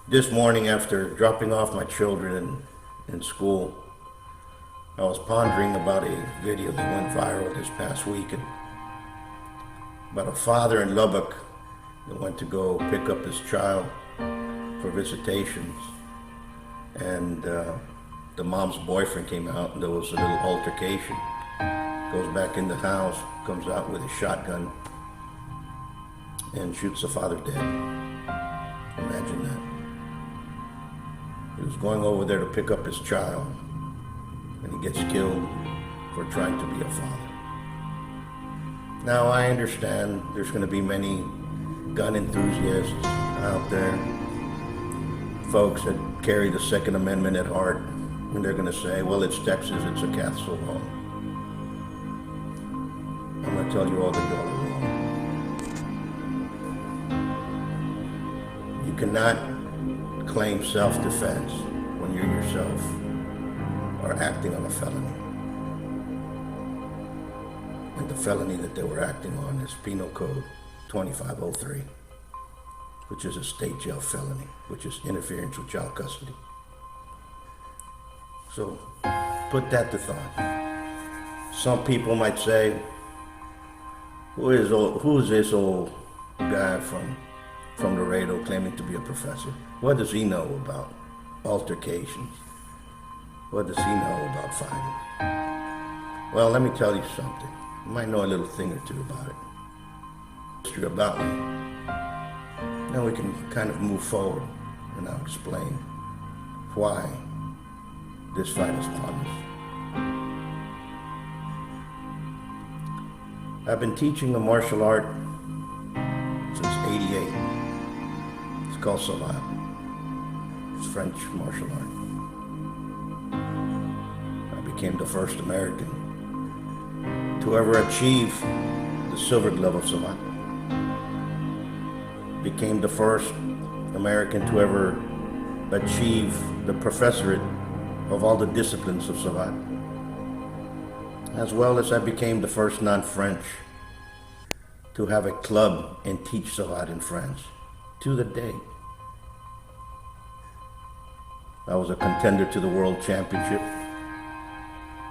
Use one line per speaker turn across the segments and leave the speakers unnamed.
This morning, after dropping off my children in school, I was pondering about a video that went viral this past weekend about a father in Lubbock that went to go pick up his child for visitations, and the mom's boyfriend came out, and there was a little altercation. Goes back in the house, comes out with a shotgun, and shoots the father dead. Imagine that. He was going over there to pick up his child, and he gets killed for trying to be a father. Now, I understand there's going to be many gun enthusiasts out there, folks that carry the Second Amendment at heart, and they're going to say, well, it's Texas, it's a castle law. I'm going to tell you all that y'all are wrong. You cannot claim self-defense when you yourself are acting on a felony. And the felony that they were acting on is Penal Code 2503, which is a state jail felony, which is interference with child custody. So put that to thought. Some people might say, who is this old guy from Laredo claiming to be a professor? What does he know about altercations? What does he know about fighting? Well, let me tell you something. You might know a little thing or two about it. History about me. Then we can kind of move forward, and I'll explain why this fight is upon us. I've been teaching a martial art since '88. It's called Savate. It's French martial art. I became the first American to ever achieve the silver glove of Savate. Became the first American to ever achieve the professorate of all the disciplines of Savate. As well as I became the first non-French to have a club and teach Savate in France to the day. I was a contender to the World Championship,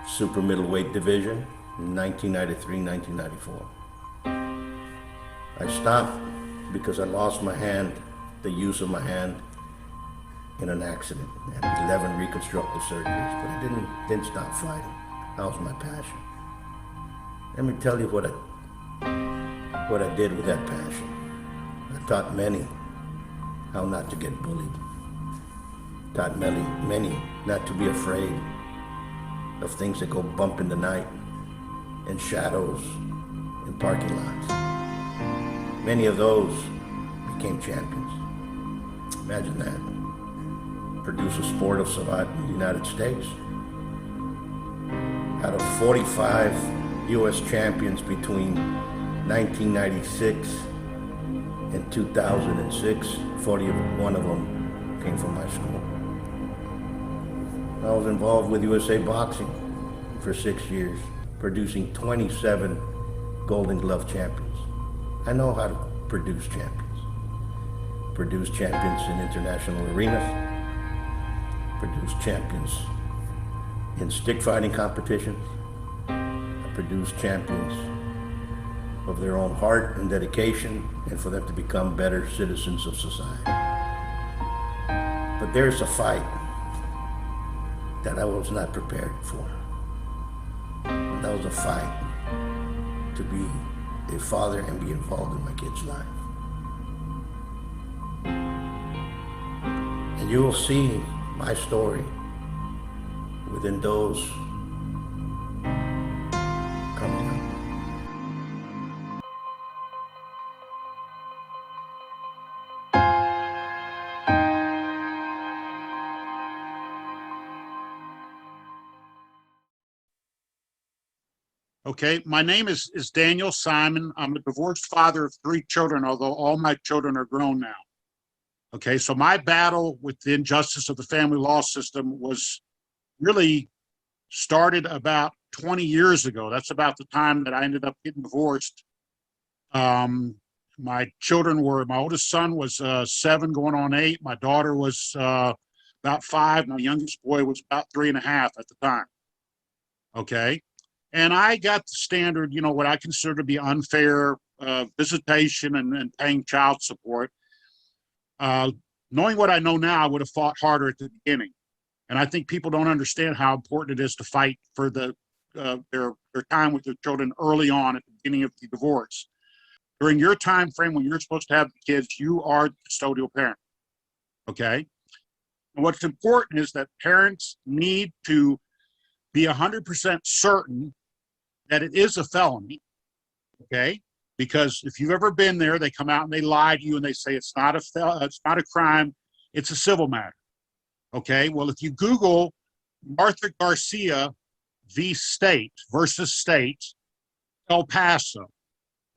super middleweight division in 1993, 1994. I stopped because I lost my hand, the use of my hand, in an accident. I had 11 reconstructive surgeries, but I didn't stop fighting. That was my passion. Let me tell you what I did with that passion. I taught many how not to get bullied. Taught many not to be afraid of things that go bump in the night, and shadows, in parking lots. Many of those became champions. Imagine that. Produce a sport of Savate in the United States. Out of 45 U.S. champions between 1996 and 2006, 41 of them came from my school. I was involved with USA Boxing for 6 years, producing 27 Golden Glove champions. I know how to produce champions. Produce champions in international arenas. Produce champions in stick fighting competitions. I produce champions of their own heart and dedication, and for them to become better citizens of society. But there's a fight that I was not prepared for. And that was a fight to be a father and be involved in my kid's life. And you will see my story within those coming up.
Okay, my name is Daniel Simon. I'm a divorced father of 3 children, although all my children are grown now. Okay, so my battle with the injustice of the family law system was really started about 20 years ago. That's about the time that I ended up getting divorced. My children were, my oldest son was 7 going on 8. My daughter was about 5. My youngest boy was about 3.5 at the time. Okay. And I got the standard, you know, what I consider to be unfair visitation and paying child support. Knowing what I know now, I would have fought harder at the beginning. And I think people don't understand how important it is to fight for their time with their children early on at the beginning of the divorce. During your time frame when you're supposed to have the kids, you are the custodial parent. Okay. And what's important is that parents need to be 100% certain that it is a felony. Okay. Because if you've ever been there, they come out and they lie to you and they say it's not a crime, it's a civil matter. Okay. Well, if you Google Martha Garcia v. State versus State, El Paso,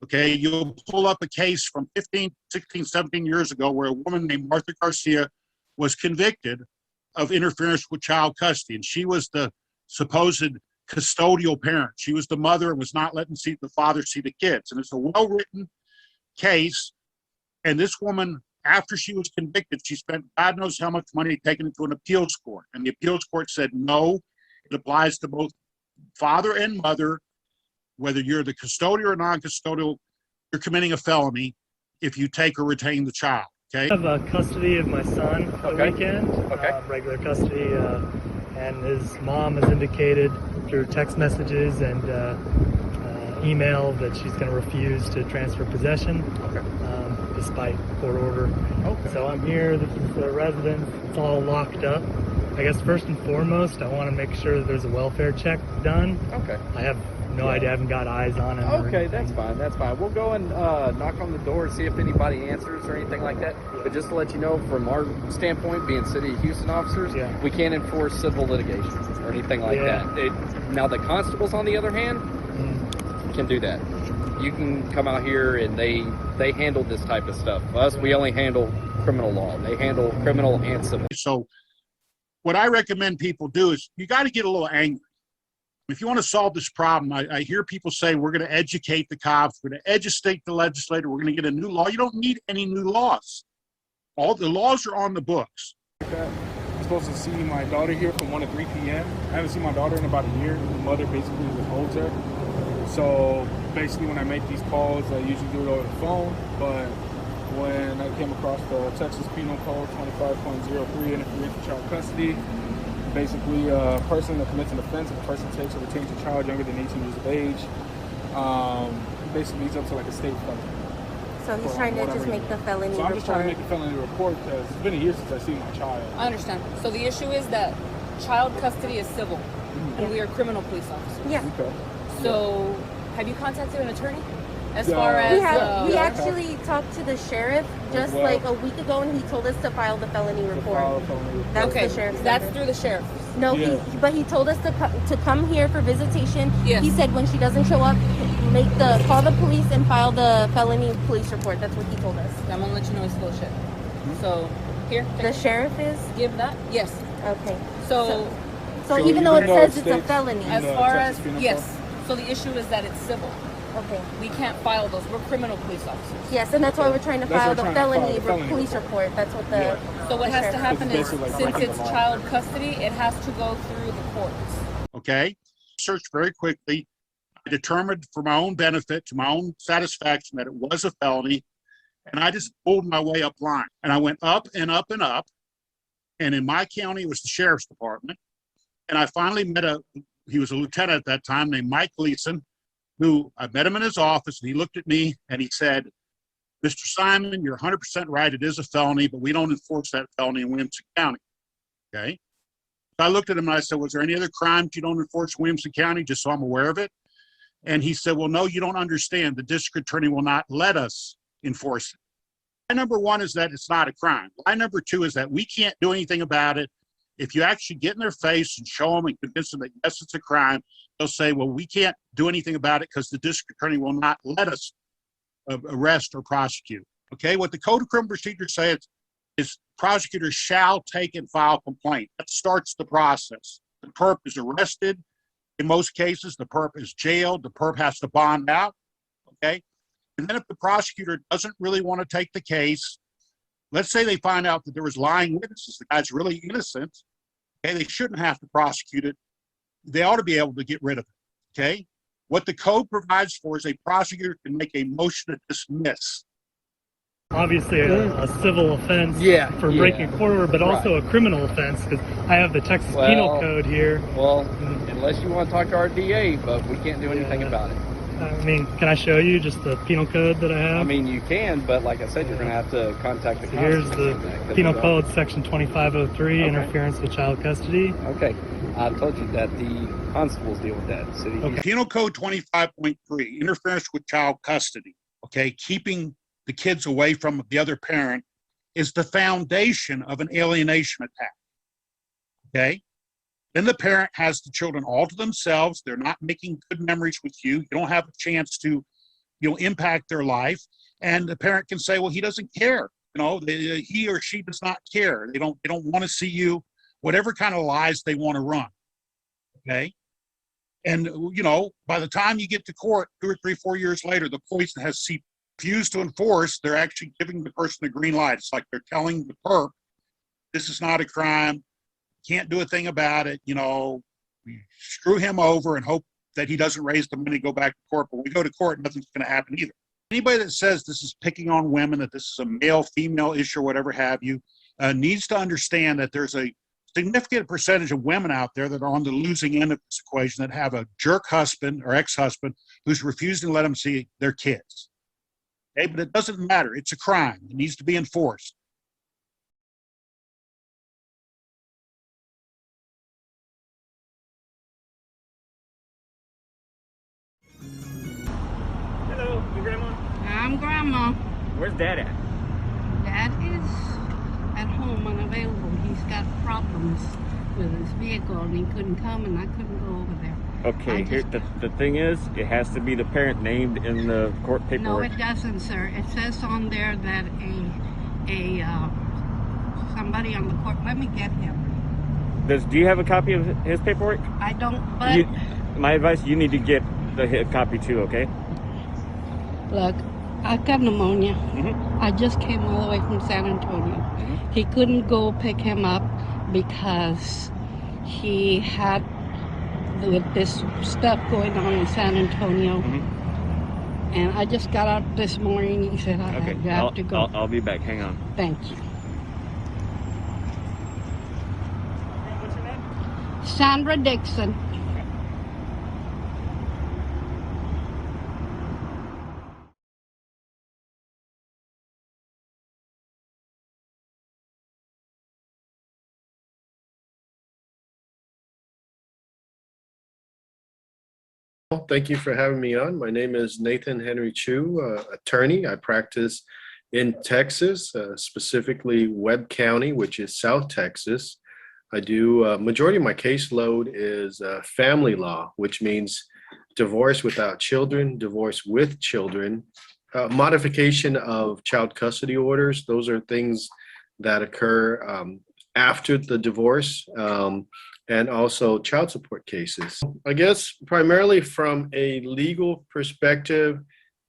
okay, you'll pull up a case from 15, 16, 17 years ago where a woman named Martha Garcia was convicted of interference with child custody. And she was the supposed custodial parent. She was the mother and was not letting the father see the kids. And it's a well-written case. And this woman, after she was convicted, she spent God knows how much money taking it to an appeals court. And the appeals court said, no, it applies to both father and mother. Whether you're the custodial or non-custodial, you're committing a felony if you take or retain the child. Okay.
I have custody of my son for the weekend.
Okay.
Regular custody, and his mom has indicated through text messages and email that she's going to refuse to transfer possession, despite court order.
Okay.
So I'm here. This is the residence. It's all locked up. I guess first and foremost, I want to make sure that there's a welfare check done.
Okay.
I have no idea. I haven't got eyes on him.
Okay, that's fine. That's fine. We'll go and knock on the door and see if anybody answers or anything like that. But just to let you know, from our standpoint, being City of Houston officers, we can't enforce civil litigation or anything like that. Now, the constables, on the other hand, can do that. You can come out here and they handle this type of stuff. Us, we only handle criminal law. They handle criminal and civil.
So what I recommend people do is you got to get a little angry. If you want to solve this problem, I hear people say we're going to educate the cops, we're going to educate the legislator, we're going to get a new law. You don't need any new laws. All the laws are on the books.
I'm supposed to see my daughter here from 1 to 3 p.m. I haven't seen my daughter in about a year. The mother basically withholds her. So basically when I make these calls, I usually do it over the phone. But when I came across the Texas Penal Code 25.03, interference with child custody, basically a person that commits an offense, if a person takes or retains a child younger than 18 years of age, basically leads up to like a state felony.
So he's trying to just make the felony report.
So I'm just trying to make the felony report because it's been a year since I've seen my child.
I understand. So the issue is that child custody is civil, and we are criminal police officers.
Yeah.
Okay.
So have you contacted an attorney? As far as
we actually talked to the sheriff just like a week ago, and he told us to file the felony report. That's the sheriff's
that's
number.
through the sheriff.
No, but he told us to come here for visitation.
Yes.
He said when she doesn't show up, call the police and file the felony police report. That's what he told us.
I'm gonna let you know it's full shit. So here,
The sheriff is
give that. Yes.
okay.
So
even though it says it's a felony,
as far as yes. So the issue is that it's civil.
okay.
We can't file those. We're criminal police officers.
Yes, and that's why we're trying to file the felony
felony
police report. That's what the
So what has to happen is,
basically like
since
breaking
it's
the law.
child custody, it has to go through the courts.
Okay. Searched very quickly. I determined for my own benefit, to my own satisfaction, that it was a felony. And I just pulled my way up line. And I went up and up and up. And in my county, it was the sheriff's department. And I finally met he was a lieutenant at that time, named Mike Gleason, who I met him in his office, and he looked at me and he said, Mr. Simon, you're 100% right. It is a felony, but we don't enforce that felony in Williamson County. Okay. So I looked at him and I said, was there any other crimes you don't enforce in Williamson County, just so I'm aware of it? And he said, well, no, you don't understand. The district attorney will not let us enforce it. Lie number one is that it's not a crime. Lie number two is that we can't do anything about it. If you actually get in their face and show them and convince them that, yes, it's a crime, they'll say, well, we can't do anything about it because the district attorney will not let us arrest or prosecute. Okay, what the Code of Criminal Procedure says is prosecutors shall take and file complaint. That starts the process. The perp is arrested. In most cases, the perp is jailed. The perp has to bond out. Okay, And then if the prosecutor doesn't really want to take the case, let's say they find out that there was lying witnesses, the guy's really innocent, okay, they shouldn't have to prosecute it. They ought to be able to get rid of it, okay? What the code provides for is a prosecutor can make a motion to dismiss.
Obviously a civil offense for breaking a court order, but also a criminal offense, because I have the Texas Penal Code here.
Well, unless you want to talk to our DA, but we can't do anything about it.
I mean, can I show you just the penal code that I have?
I mean, you can, but like I said, you're going to have to contact the
Here's the penal code, section 2503, interference with child custody.
Okay. I told you that the constables deal with that. City.
Okay. Penal Code 25.3, interference with child custody, okay, keeping the kids away from the other parent is the foundation of an alienation attack, okay? Then the parent has the children all to themselves. They're not making good memories with you. You don't have a chance to, impact their life. And the parent can say, well, he doesn't care. He or she does not care. They don't want to see you, whatever kind of lies they want to run, okay? And, by the time you get to court 2 or 3, 4 years later, the police has refused to enforce, they're actually giving the person the green light. It's like they're telling the perp, this is not a crime. Can't do a thing about it. We screw him over and hope that he doesn't raise the money to go back to court. But we go to court, nothing's going to happen either. Anybody that says this is picking on women, that this is a male-female issue or whatever have you, needs to understand that there's a significant percentage of women out there that are on the losing end of this equation, that have a jerk husband or ex-husband who's refusing to let them see their kids. Okay, but it doesn't matter. It's a crime. It needs to be enforced.
Hello, your grandma?
I'm Grandma.
Where's Dad at?
Dad is at home unavailable. He's got problems with his vehicle and he couldn't come and I couldn't go over there.
Okay, here, the thing is, it has to be the parent named in the court
No,
paperwork.
it doesn't, sir. It says on there that somebody on the court, let me get him.
Do you have a copy of his paperwork?
I don't, but
My advice, you need to get the copy too, okay?
look, I've got pneumonia.
Mm-hmm.
I just came all the way from San Antonio.
Mm-hmm.
He couldn't go pick him up because he had with this stuff going on in San Antonio.
Mm-hmm.
And I just got out this morning. He said, I
Okay,
have to go.
I'll be back. Hang on.
Thank you.
What's your name?
Sandra Dixon.
Well, thank you for having me on. My name is Nathan Henry Chu, attorney. I practice in Texas, specifically Webb County, which is South Texas. I do, majority of my caseload is family law, which means divorce without children, divorce with children, modification of child custody orders. Those are things that occur after the divorce. And also child support cases. I guess primarily from a legal perspective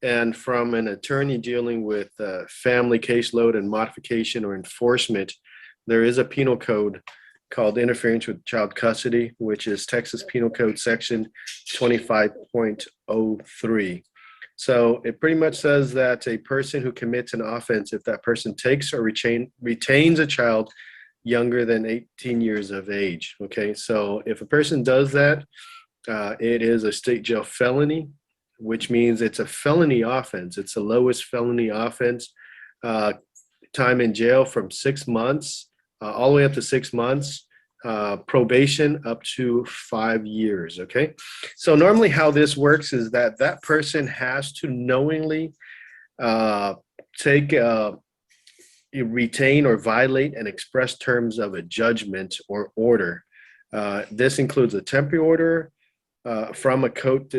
and from an attorney dealing with family caseload and modification or enforcement, there is a penal code called interference with child custody, which is Texas Penal Code section 25.03. So it pretty much says that a person who commits an offense, if that person takes or retains a child younger than 18 years of age. Okay, so if a person does that, it is a state jail felony, which means it's a felony offense. It's the lowest felony offense. Time in jail from 6 months, all the way up to 6 months, probation up to 5 years. Okay, so normally how this works is that that person has to knowingly retain or violate and express terms of a judgment or order. This includes a temporary order from a court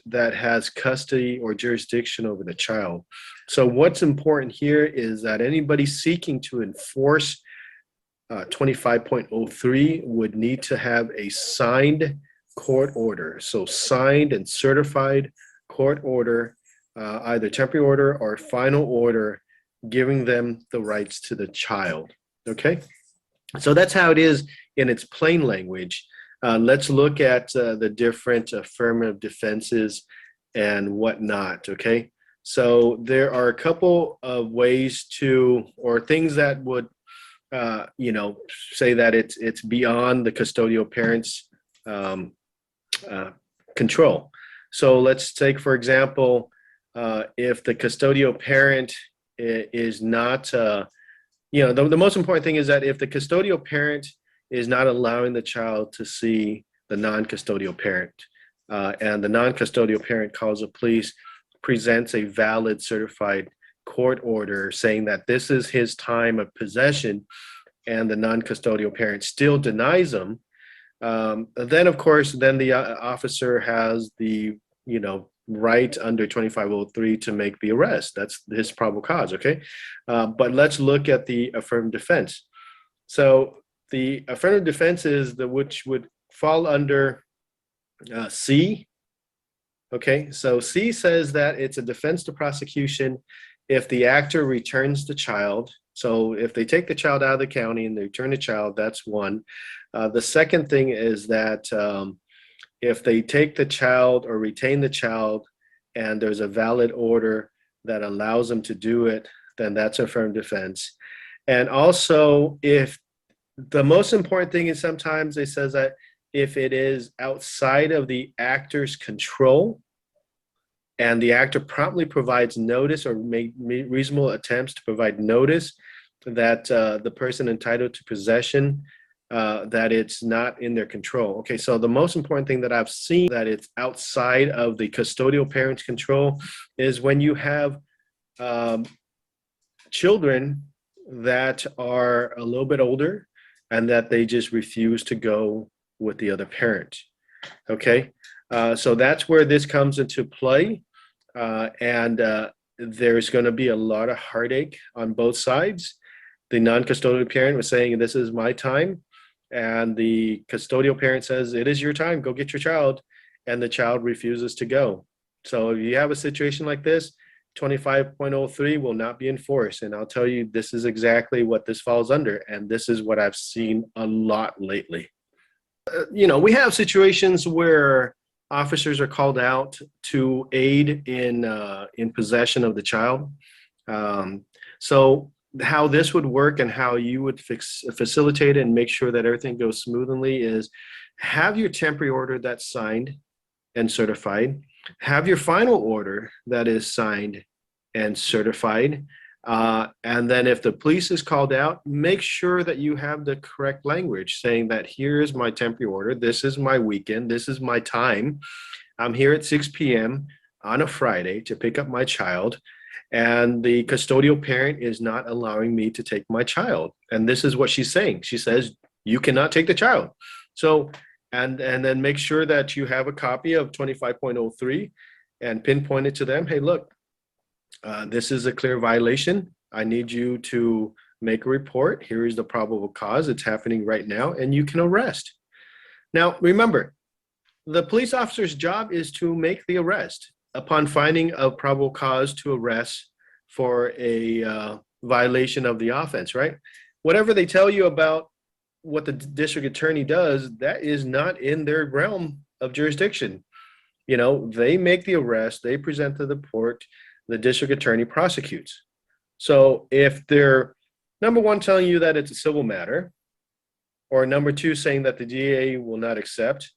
that has custody or jurisdiction over the child. So what's important here is that anybody seeking to enforce 25.03 would need to have a signed court order. So signed and certified court order either temporary order or final order, giving them the rights to the child. Okay, so that's how it is in its plain language. Let's look at the different affirmative defenses and whatnot. Okay, so there are a couple of ways to, or things that would, say that it's beyond the custodial parent's control. So let's take, for example, if the custodial parent is not, the most important thing is that if the custodial parent is not allowing the child to see the non-custodial parent, and the non-custodial parent calls the police, presents a valid certified court order saying that this is his time of possession, and the non-custodial parent still denies them, then of course, then the officer has the, right under 2503 to make the arrest. That's his probable cause, okay? But let's look at the affirmative defense. So the affirmative defense is which would fall under C. Okay, so C says that it's a defense to prosecution if the actor returns the child. So if they take the child out of the county and they return the child, that's one. The second thing is that if they take the child or retain the child and there's a valid order that allows them to do it, then that's affirmative defense. And also, if the most important thing is sometimes it says that if it is outside of the actor's control and the actor promptly provides notice or make reasonable attempts to provide notice that the person entitled to possession, that it's not in their control. Okay, so the most important thing that I've seen that it's outside of the custodial parent's control is when you have children that are a little bit older and that they just refuse to go with the other parent. Okay, so that's where this comes into play, and there's going to be a lot of heartache on both sides. The non-custodial parent was saying, this is my time, and the custodial parent says, it is your time, go get your child, and the child refuses to go. So if you have a situation like this, 25.03 will not be enforced. And I'll tell you, this is exactly what this falls under, and this is what I've seen a lot lately. We have situations where officers are called out to aid in possession of the child. So how this would work and how you would facilitate it and make sure that everything goes smoothly is have your temporary order that's signed and certified, have your final order that is signed and certified, and then if the police is called out, make sure that you have the correct language saying that here is my temporary order, this is my weekend, this is my time, I'm here at 6 p.m. on a Friday to pick up my child, and the custodial parent is not allowing me to take my child. And this is what she's saying. She says, you cannot take the child. So, and then make sure that you have a copy of 25.03 and pinpoint it to them. Hey, look, this is a clear violation. I need you to make a report. Here is the probable cause. It's happening right now, and you can arrest. Now, remember, the police officer's job is to make the arrest upon finding a probable cause to arrest for a violation of the offense, right? Whatever they tell you about what the district attorney does, that is not in their realm of jurisdiction. They make the arrest, they present to the court, the district attorney prosecutes. So if they're, number one, telling you that it's a civil matter, or number two, saying that the DA will not accept,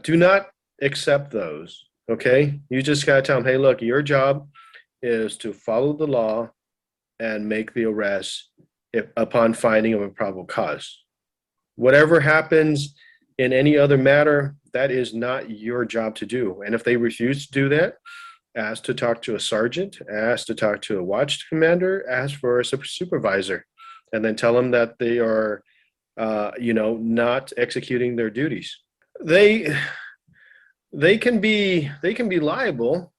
do not accept those. Okay, you just got to tell them, hey, look, your job is to follow the law and make the arrest upon finding of a probable cause. Whatever happens in any other matter, that is not your job to do. And if they refuse to do that, ask to talk to a sergeant, ask to talk to a watch commander, ask for a supervisor, and then tell them that they are, not executing their duties. They can be liable.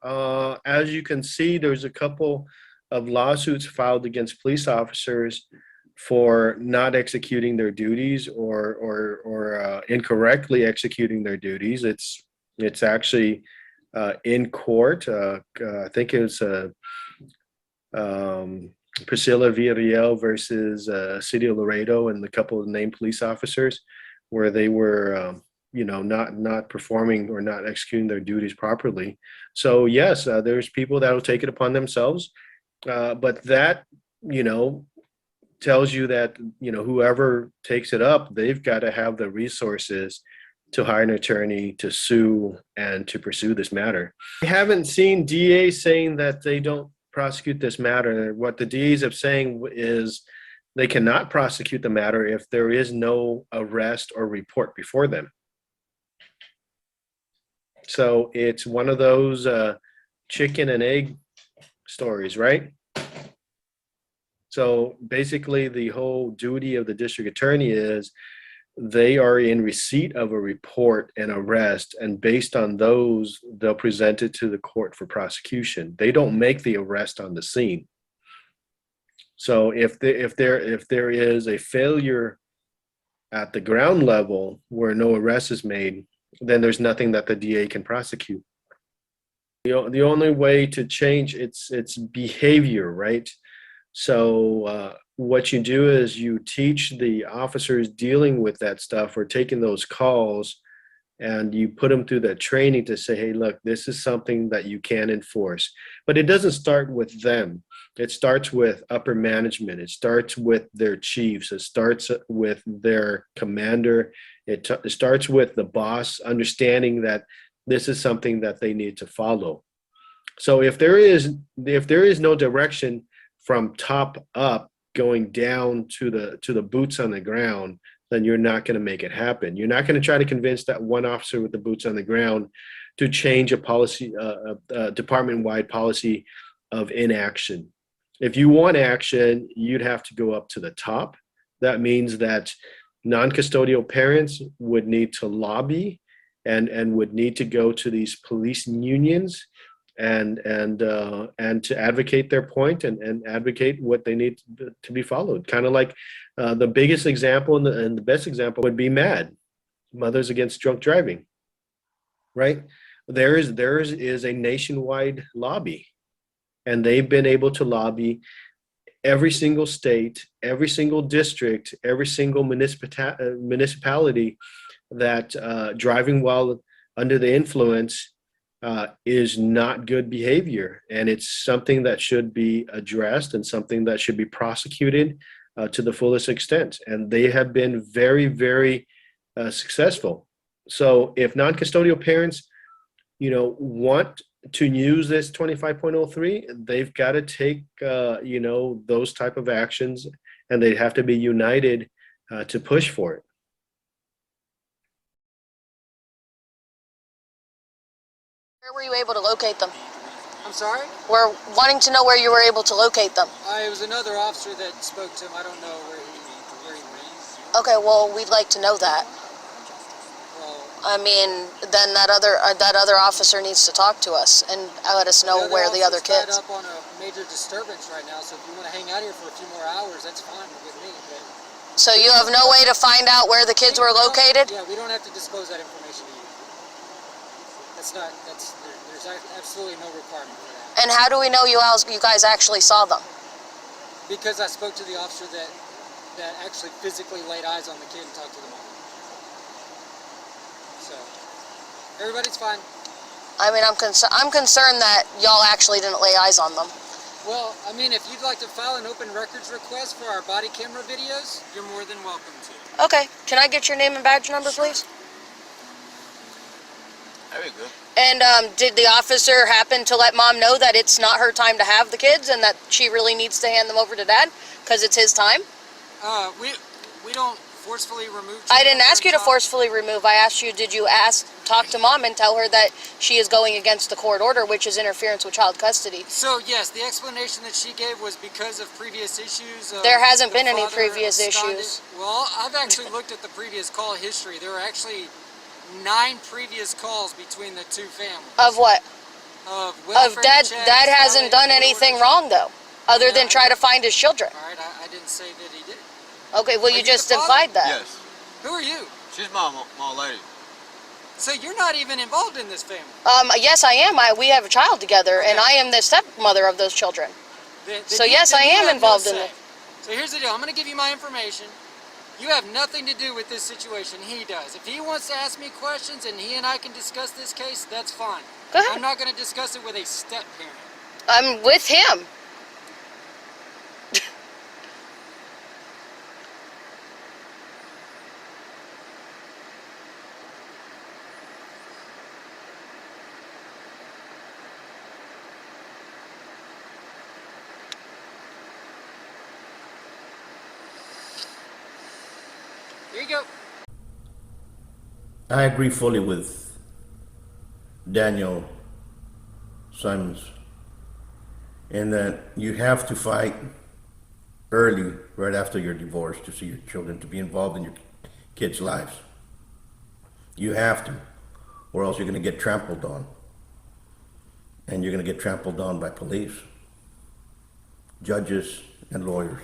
As you can see, there's a couple of lawsuits filed against police officers for not executing their duties or incorrectly executing their duties. It's actually in court. I think it was Priscilla Villarreal versus City of Laredo and a couple of named police officers, where they were, not performing or not executing their duties properly. So yes, there's people that will take it upon themselves, but that, tells you that, whoever takes it up, they've got to have the resources to hire an attorney, to sue, and to pursue this matter. I haven't seen DAs saying that they don't prosecute this matter. What the DAs have saying is they cannot prosecute the matter if there is no arrest or report before them. So it's one of those chicken and egg stories, right? So basically the whole duty of the district attorney is they are in receipt of a report and arrest, and based on those, they'll present it to the court for prosecution. They don't make the arrest on the scene. So if there is a failure at the ground level where no arrest is made, then there's nothing that the DA can prosecute. The only way to change its behavior, right? So what you do is you teach the officers dealing with that stuff or taking those calls, and you put them through that training to say, hey, look, this is something that you can enforce. But it doesn't start with them. It starts with upper management. It starts with their chiefs. It starts with their commander. It starts with the boss understanding that this is something that they need to follow. So if there is no direction from top up going down to the boots on the ground, then you're not going to make it happen. You're not going to try to convince that one officer with the boots on the ground to change a policy, department-wide policy of inaction. If you want action, you'd have to go up to the top. That means that non-custodial parents would need to lobby and would need to go to these police unions and to advocate their point and advocate what they need to be followed. Kind of like the biggest example and the best example would be MAD, Mothers Against Drunk Driving, right? There is a nationwide lobby, and they've been able to lobby every single state, every single district, every single municipality that driving while under the influence is not good behavior, and it's something that should be addressed and something that should be prosecuted to the fullest extent. And they have been very, very successful. So if non-custodial parents, want to use this 25.03, they've got to take, those type of actions, and they have to be united to push for it.
Where were you able to locate them?
I'm sorry?
We're wanting to know where you were able to locate them.
It was another officer that spoke to him. I don't know where he went.
Okay, well, we'd like to know that.
Well,
I mean, then that other officer needs to talk to us and let us know where the other kids.
Tied up on a major disturbance right now, so if you want to hang out here for a few more hours, that's fine with me. But
so you have no way to find out where the kids were located?
Yeah, we don't have to disclose that information to you. There's absolutely no requirement for that.
And how do we know you guys actually saw them?
Because I spoke to the officer that actually physically laid eyes on the kid and talked to the mom. So, everybody's fine.
I mean, I'm concerned that y'all actually didn't lay eyes on them.
Well, I mean, if you'd like to file an open records request for our body camera videos, you're more than welcome to.
Okay, can I get your name and badge number, please?
Very good.
And did the officer happen to let mom know that it's not her time to have the kids and that she really needs to hand them over to dad because it's his time?
We don't forcefully remove.
I didn't ask you to forcefully remove. I asked you, did you talk to mom and tell her that she is going against the court order, which is interference with child custody?
So yes, the explanation that she gave was because of previous issues.
There hasn't been any previous issues.
Well, I've actually looked at the previous call history. There were actually 9 previous calls between the two families.
Of what?
Of
dad. Dad hasn't done anything wrong though, other than try to find his children.
All right, I didn't say that he did.
Okay, well you just implied that.
Yes.
Who are you?
She's my lady.
So you're not even involved in this family?
Yes, I am. We have a child together, and I am the stepmother of those children. So yes, I am involved in it.
So here's the deal. I'm going to give you my information. You have nothing to do with this situation. He does. If he wants to ask me questions and he and I can discuss this case, that's fine.
Go ahead.
I'm not going to discuss it with a step parent.
I'm with him.
Here you go.
I agree fully with Daniel Simons in that you have to fight early, right after your divorce, to see your children, to be involved in your kids' lives. You have to, or else you're going to get trampled on. And you're going to get trampled on by police, judges, and lawyers.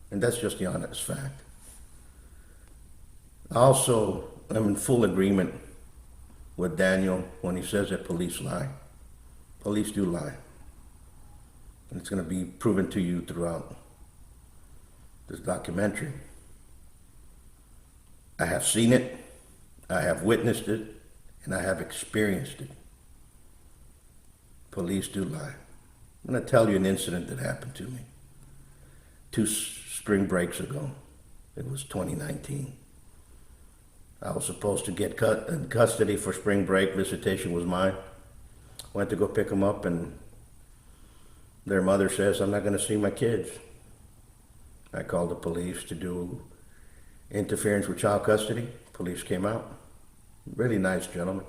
And that's just the honest fact. Also, I'm in full agreement with Daniel when he says that police lie. Police do lie. And it's going to be proven to you throughout this documentary. I have seen it, I have witnessed it, and I have experienced it. Police do lie. I'm going to tell you an incident that happened to me 2 spring breaks ago. It was 2019. I was supposed to get in custody for spring break. Visitation was mine. Went to go pick them up, and their mother says, I'm not going to see my kids. I called the police to do interference with child custody. Police came out. Really nice gentleman.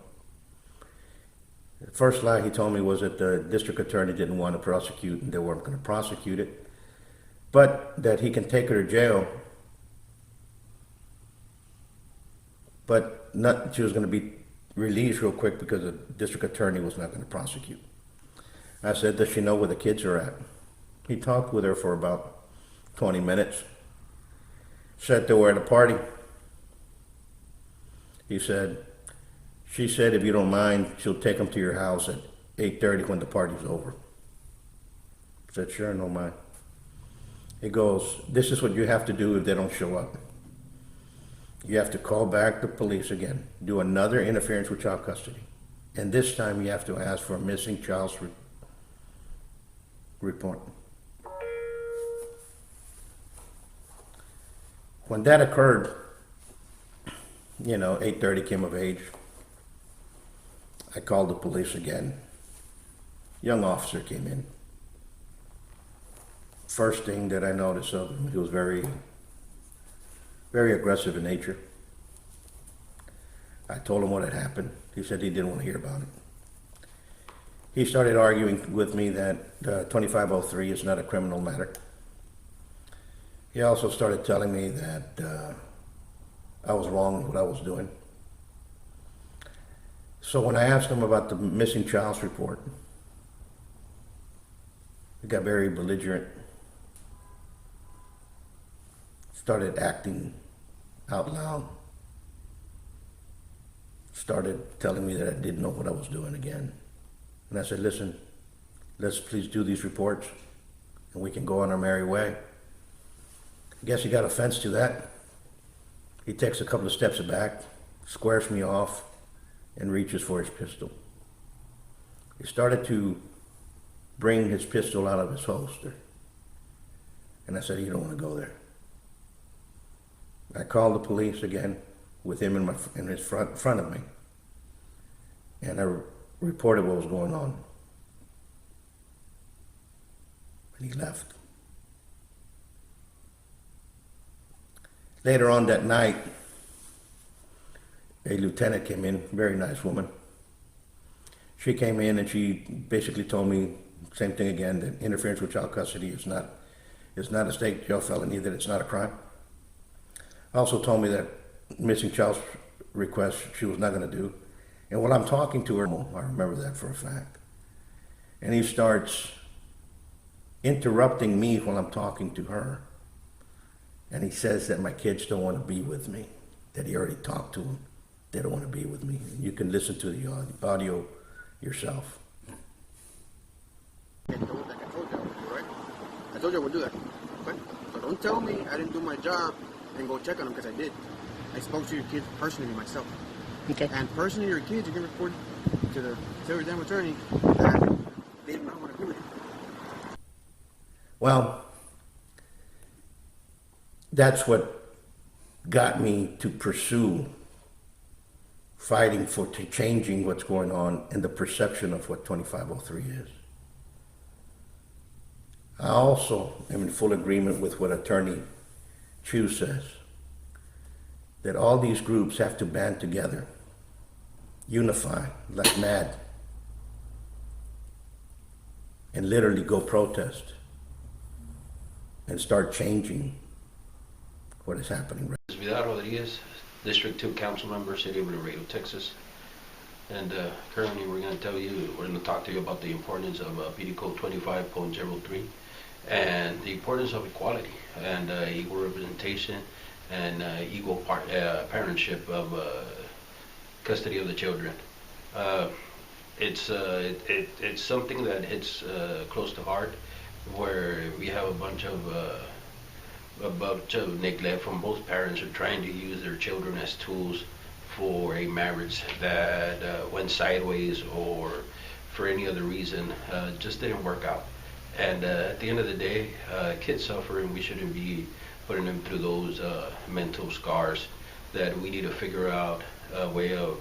The first lie he told me was that the district attorney didn't want to prosecute and they weren't going to prosecute it, but that he can take her to jail, but not, she was going to be released real quick because the district attorney was not going to prosecute. I said, does she know where the kids are at? He talked with her for about 20 minutes. Said they were at a party. He said, she said, if you don't mind, she'll take them to your house at 8:30 when the party's over. I said, sure, no mind. He goes, this is what you have to do if they don't show up. You have to call back the police again, do another interference with child custody. And this time you have to ask for a missing child's report. When that occurred, 8:30 came of age. I called the police again. Young officer came in. First thing that I noticed of him, he was very, very aggressive in nature. I told him what had happened. He said he didn't want to hear about it. He started arguing with me that 2503 is not a criminal matter. He also started telling me that I was wrong in what I was doing. So when I asked him about the missing child's report, he got very belligerent, started acting out loud, started telling me that I didn't know what I was doing again. And I said, listen, let's please do these reports and we can go on our merry way. I guess he got offense to that. He takes a couple of steps back, squares me off, and reaches for his pistol. He started to bring his pistol out of his holster. And I said, you don't want to go there. I called the police again with him in his front of me. And I reported what was going on. And he left. Later on that night, a lieutenant came in, very nice woman. She came in and she basically told me same thing again, that interference with child custody is not a state jail felony, that it's not a crime. Also told me that missing child's request she was not going to do. And while I'm talking to her, I remember that for a fact. And he starts interrupting me while I'm talking to her. And he says that my kids don't want to be with me, that he already talked to them they don't want to be with me. You can listen to the audio yourself.
I told you I would do that. Okay? So don't tell me I didn't do my job and go check on them, because I did. I spoke to your kids personally myself.
Okay.
And personally, your kids, you can report to the damn attorney that they do not want to agree with you.
Well, that's what got me to pursue fighting for changing what's going on and the perception of what 2503 is. I also am in full agreement with what Attorney Chu says, that all these groups have to band together, unify like mad, and literally go protest and start changing what is happening.
Vidal Rodriguez, District 2 Council Member, City of Laredo, Texas. And currently we're going to talk to you about the importance of PD Code 25.03 and the importance of equality and equal representation and equal parentship of custody of the children. It's something that hits close to heart, where we have a bunch of neglect from both parents who are trying to use their children as tools for a marriage that went sideways, or for any other reason just didn't work out. And at the end of the day, kids suffer, and we shouldn't be putting them through those mental scars. That we need to figure out a way of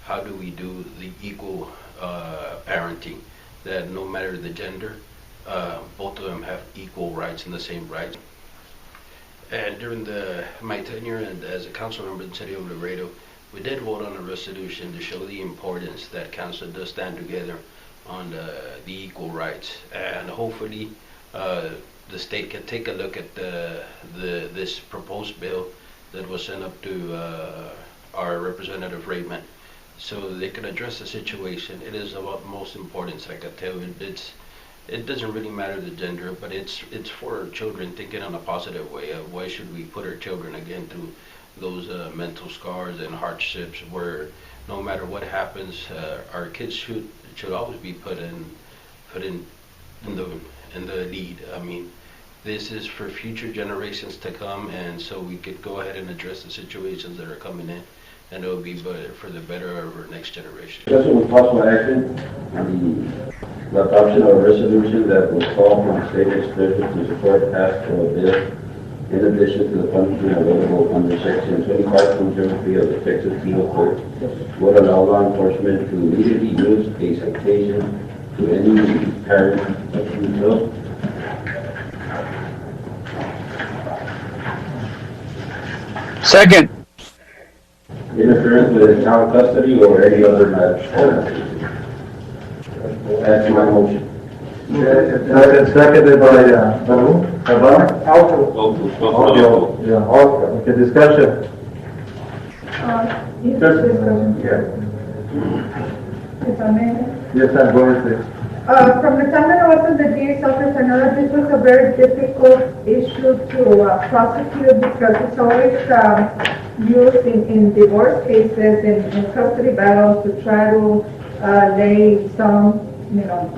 how do we do the equal parenting, that no matter the gender, both of them have equal rights and the same rights. And during my tenure and as a council member in the City of Laredo, we did vote on a resolution to show the importance that council does stand together on the equal rights. And hopefully the state can take a look at this proposed bill that was sent up to our Representative Raymond, so they can address the situation. It is of utmost importance. Like I tell you, it doesn't really matter the gender, but it's for our children, thinking in a positive way of why should we put our children again through those mental scars and hardships, where no matter what happens, our kids should always be put in the lead. I mean, this is for future generations to come, and so we could go ahead and address the situations that are coming in, and it will be for the better of our next generation.
Discussion with possible action on the adoption of a resolution that will call for the state legislature to support passage of a bill in addition to the punishment available under section 25.03 of the Texas Penal Code, would allow law enforcement to immediately use a citation to any parent of himself.
Second.
Interference with child custody or any other matter. That's my motion.
Seconded by Okay, discussion.
If I may.
Yes, I'm going to.
From the time that I was in the DA's office, I know that this was a very difficult issue to prosecute, because it's always used in divorce cases, in custody battles, to try to lay some,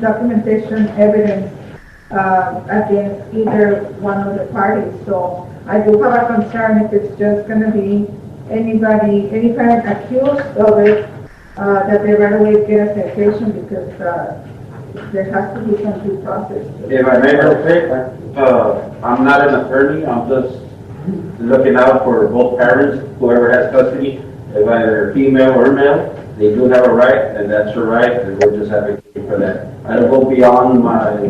documentation, evidence against either one of the parties. So I do have a concern if it's just going to be any parent accused of it, that they right away get a citation, because there has to be some due process.
If I may say, I'm not an attorney. I'm just looking out for both parents, whoever has custody, if either female or male. They do have a right, and that's your right, and we're just advocating for that. I don't go beyond my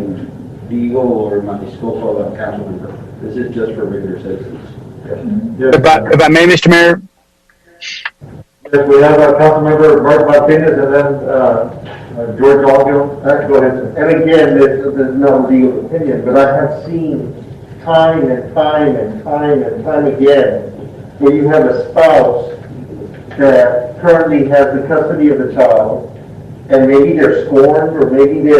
legal or my scope of a council member. This is just for regular citizens.
If I may, Mr. Mayor.
Yes, we have our council member Mark Martinez, and then George Algio. Go ahead, sir.
And again, this is not a legal opinion, but I have seen time and time again where you have a spouse that currently has the custody of the child, and maybe they're scorned, or maybe they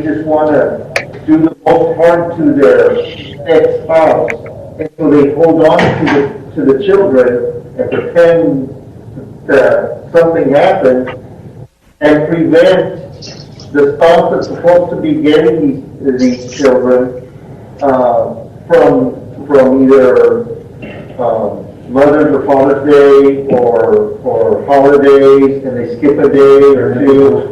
just want to do the most harm to their ex-spouse, and so they hold on to the children and pretend that something happened and prevent the spouse that's supposed to be getting these children from either Mother's or Father's Day or holidays, and they skip a day or two.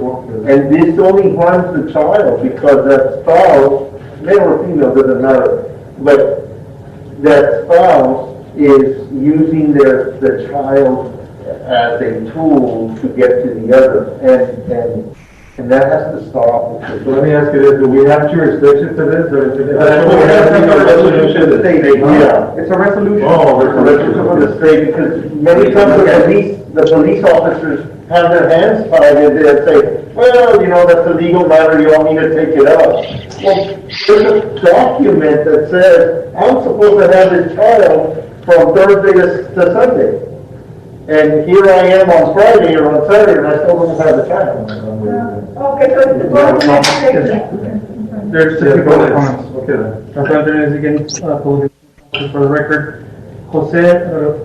And this only harms the child because that spouse, male or female, doesn't matter, but that spouse is using the child as a tool to get to the other, and that has to stop.
So let me ask you this, do we have jurisdiction to this, or is it?
Yeah, it's a resolution.
Oh,
It's a resolution from the state, because many times the police officers have their hands tied and they say, well, you know, that's a legal matter, you want me to take it up. Well, there's a document that says, I'm supposed to have this child from Thursday to Sunday. And here I am on Friday or on Saturday, and I still don't have the child.
Okay, so it's the board next
There's two public comments. Okay. There is again, for the record, Jose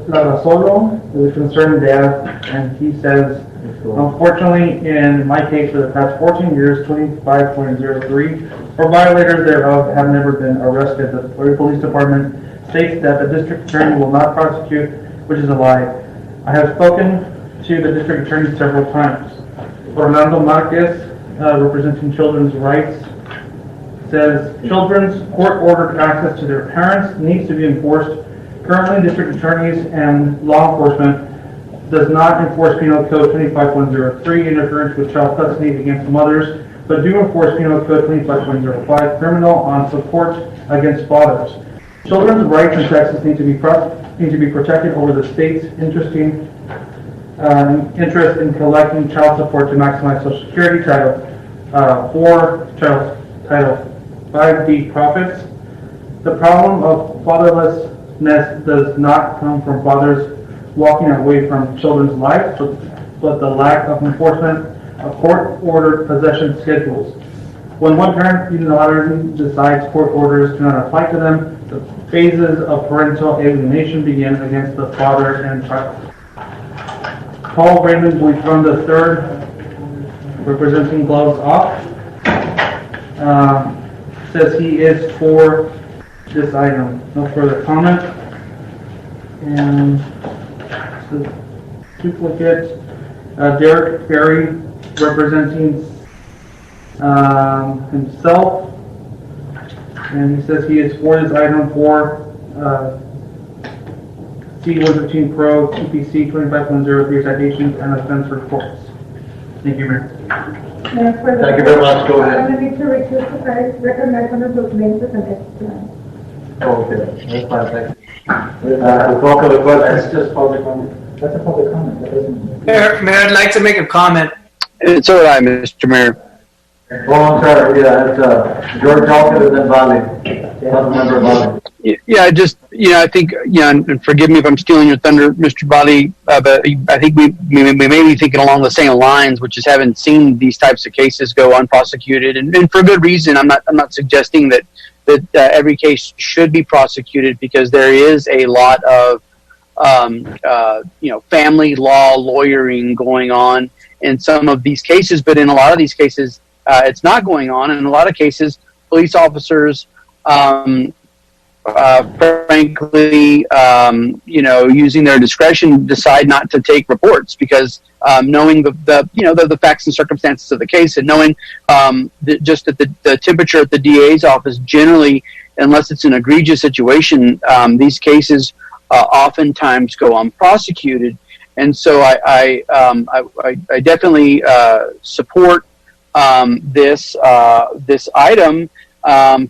Larrazolo is a concerned dad, and he says, unfortunately, in my case for the past 14 years, 25.03, or violators thereof have never been arrested. The police department states that the district attorney will not prosecute, which is a lie. I have spoken to the district attorney several times. Orlando Marquez, representing children's rights, says children's court-ordered access to their parents needs to be enforced. Currently, district attorneys and law enforcement does not enforce Penal Code 25.03, interference with child custody against mothers, but do enforce Penal Code 25.05, criminal on support against fathers. Children's rights in Texas need to be protected over the state's interest in collecting child support to maximize Social Security, Title 4, Title 5D profits. The problem of fatherlessness does not come from fathers walking away from children's lives, but the lack of enforcement of court-ordered possession schedules. When one parent unilaterally decides court orders do not apply to them, the phases of parental alienation begin against the father and child. Paul Raymond Buitron III, representing Gloves Off, says he is for this item. No further comment. And duplicate, Derek Ferry, representing himself, and he says he is for this item for C-115 Pro, TPC 25.03 citations and offense reports. Thank you, Mayor.
Thank you very much. Go ahead.
I'm going to need to recuse because I recognize one of those names as an explanation.
Okay, that's fine, thank you. Call for the question. That's just public comment. That's a public comment, that doesn't.
Mayor, I'd like to make a comment.
And so would I, Mr. Mayor.
Oh, I'm sorry, yeah, it's George Hawkins and then Valley. Councilmember Valley.
Yeah, I think, and forgive me if I'm stealing your thunder, Mr. Bali, but I think we may be thinking along the same lines, which is having seen these types of cases go unprosecuted, and for good reason. I'm not suggesting that every case should be prosecuted, because there is a lot of family law lawyering going on in some of these cases, but in a lot of these cases, it's not going on. In a lot of cases, police officers, frankly, using their discretion, decide not to take reports because knowing the facts and circumstances of the case, and knowing that the temperature at the DA's office generally, unless it's an egregious situation, these cases oftentimes go unprosecuted. And so I definitely support this item,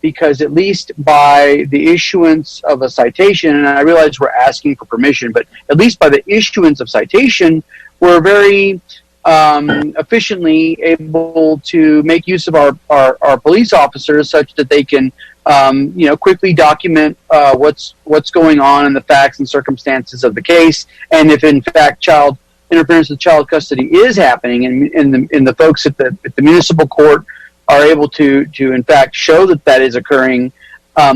because at least by the issuance of a citation, and I realize we're asking for permission, but at least by the issuance of citation, we're very efficiently able to make use of our police officers such that they can quickly document what's going on in the facts and circumstances of the case, and if in fact child interference with child custody is happening, and the folks at the municipal court are able to in fact show that is occurring,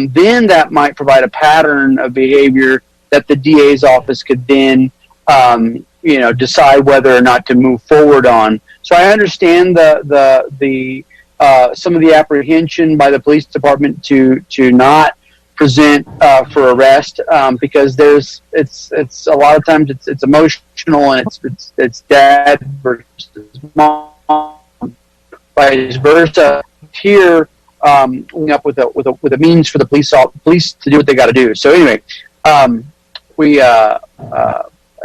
then that might provide a pattern of behavior that the DA's office could then decide whether or not to move forward on. So I understand the some of the apprehension by the police department to not present for arrest because it's a lot of times it's emotional and it's dad versus mom, vice versa. Here, up with a means for the police to do what they got to do. So anyway, I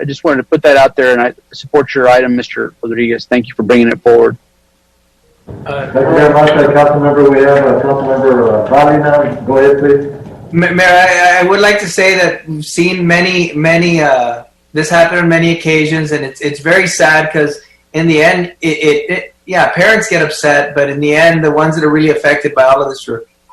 just wanted to put that out there, and I support your item, Mr. Rodriguez. Thank you for bringing it forward.
Thank you very much, Councilmember. We have Councilmember Bali now. Go ahead, please.
Mayor, I would like to say that we've seen many, this happen on many occasions, and it's very sad because in the end, yeah, parents get upset, but in the end, the ones that are really affected by all of this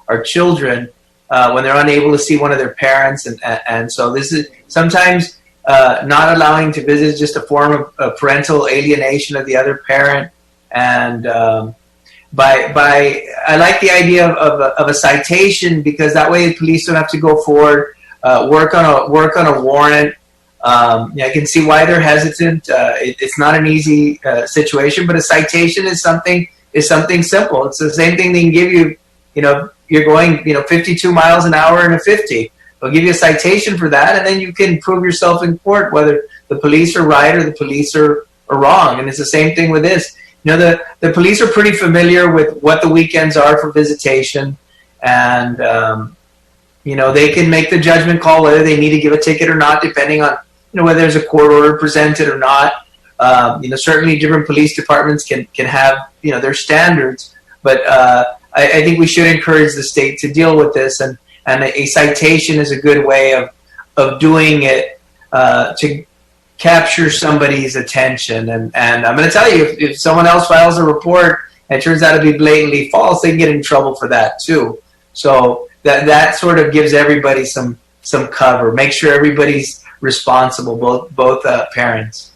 are children when they're unable to see one of their parents, and so this is sometimes not allowing to visit is just a form of parental alienation of the other parent, and I like the idea of a citation because that way the police don't have to go forward, work on a warrant. I can see why they're hesitant. It's not an easy situation, but a citation is something simple. It's the same thing they can give you. You're going 52 miles an hour in a 50. They'll give you a citation for that, and then you can prove yourself in court whether the police are right or the police are wrong. And it's the same thing with this. The police are pretty familiar with what the weekends are for visitation, and they can make the judgment call whether they need to give a ticket or not, depending on whether there's a court order presented or not. Certainly different police departments can have their standards, but I think we should encourage the state to deal with this, and a citation is a good way of doing it to capture somebody's attention. And I'm going to tell you, if someone else files a report and it turns out to be blatantly false, they can get in trouble for that too. So that sort of gives everybody some cover. Make sure everybody's responsible, both parents.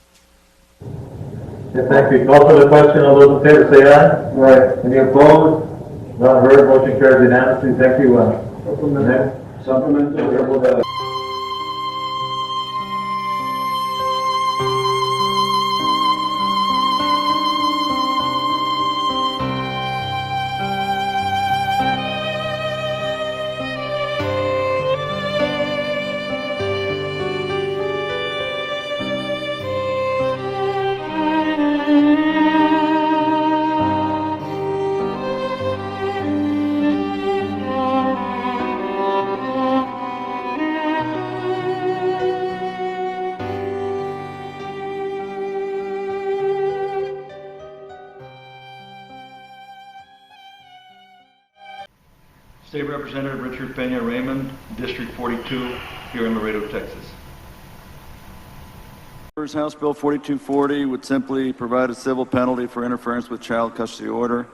Yeah, thank you. Call for the question. All those in favor say aye. Right. Any opposed? Not heard. Motion carries unanimously. Thank you. Supplemental.
State Representative Richard Pena Raymond, District 42, here in Laredo, Texas.
House Bill 4240 would simply provide a civil penalty for interference with child custody order.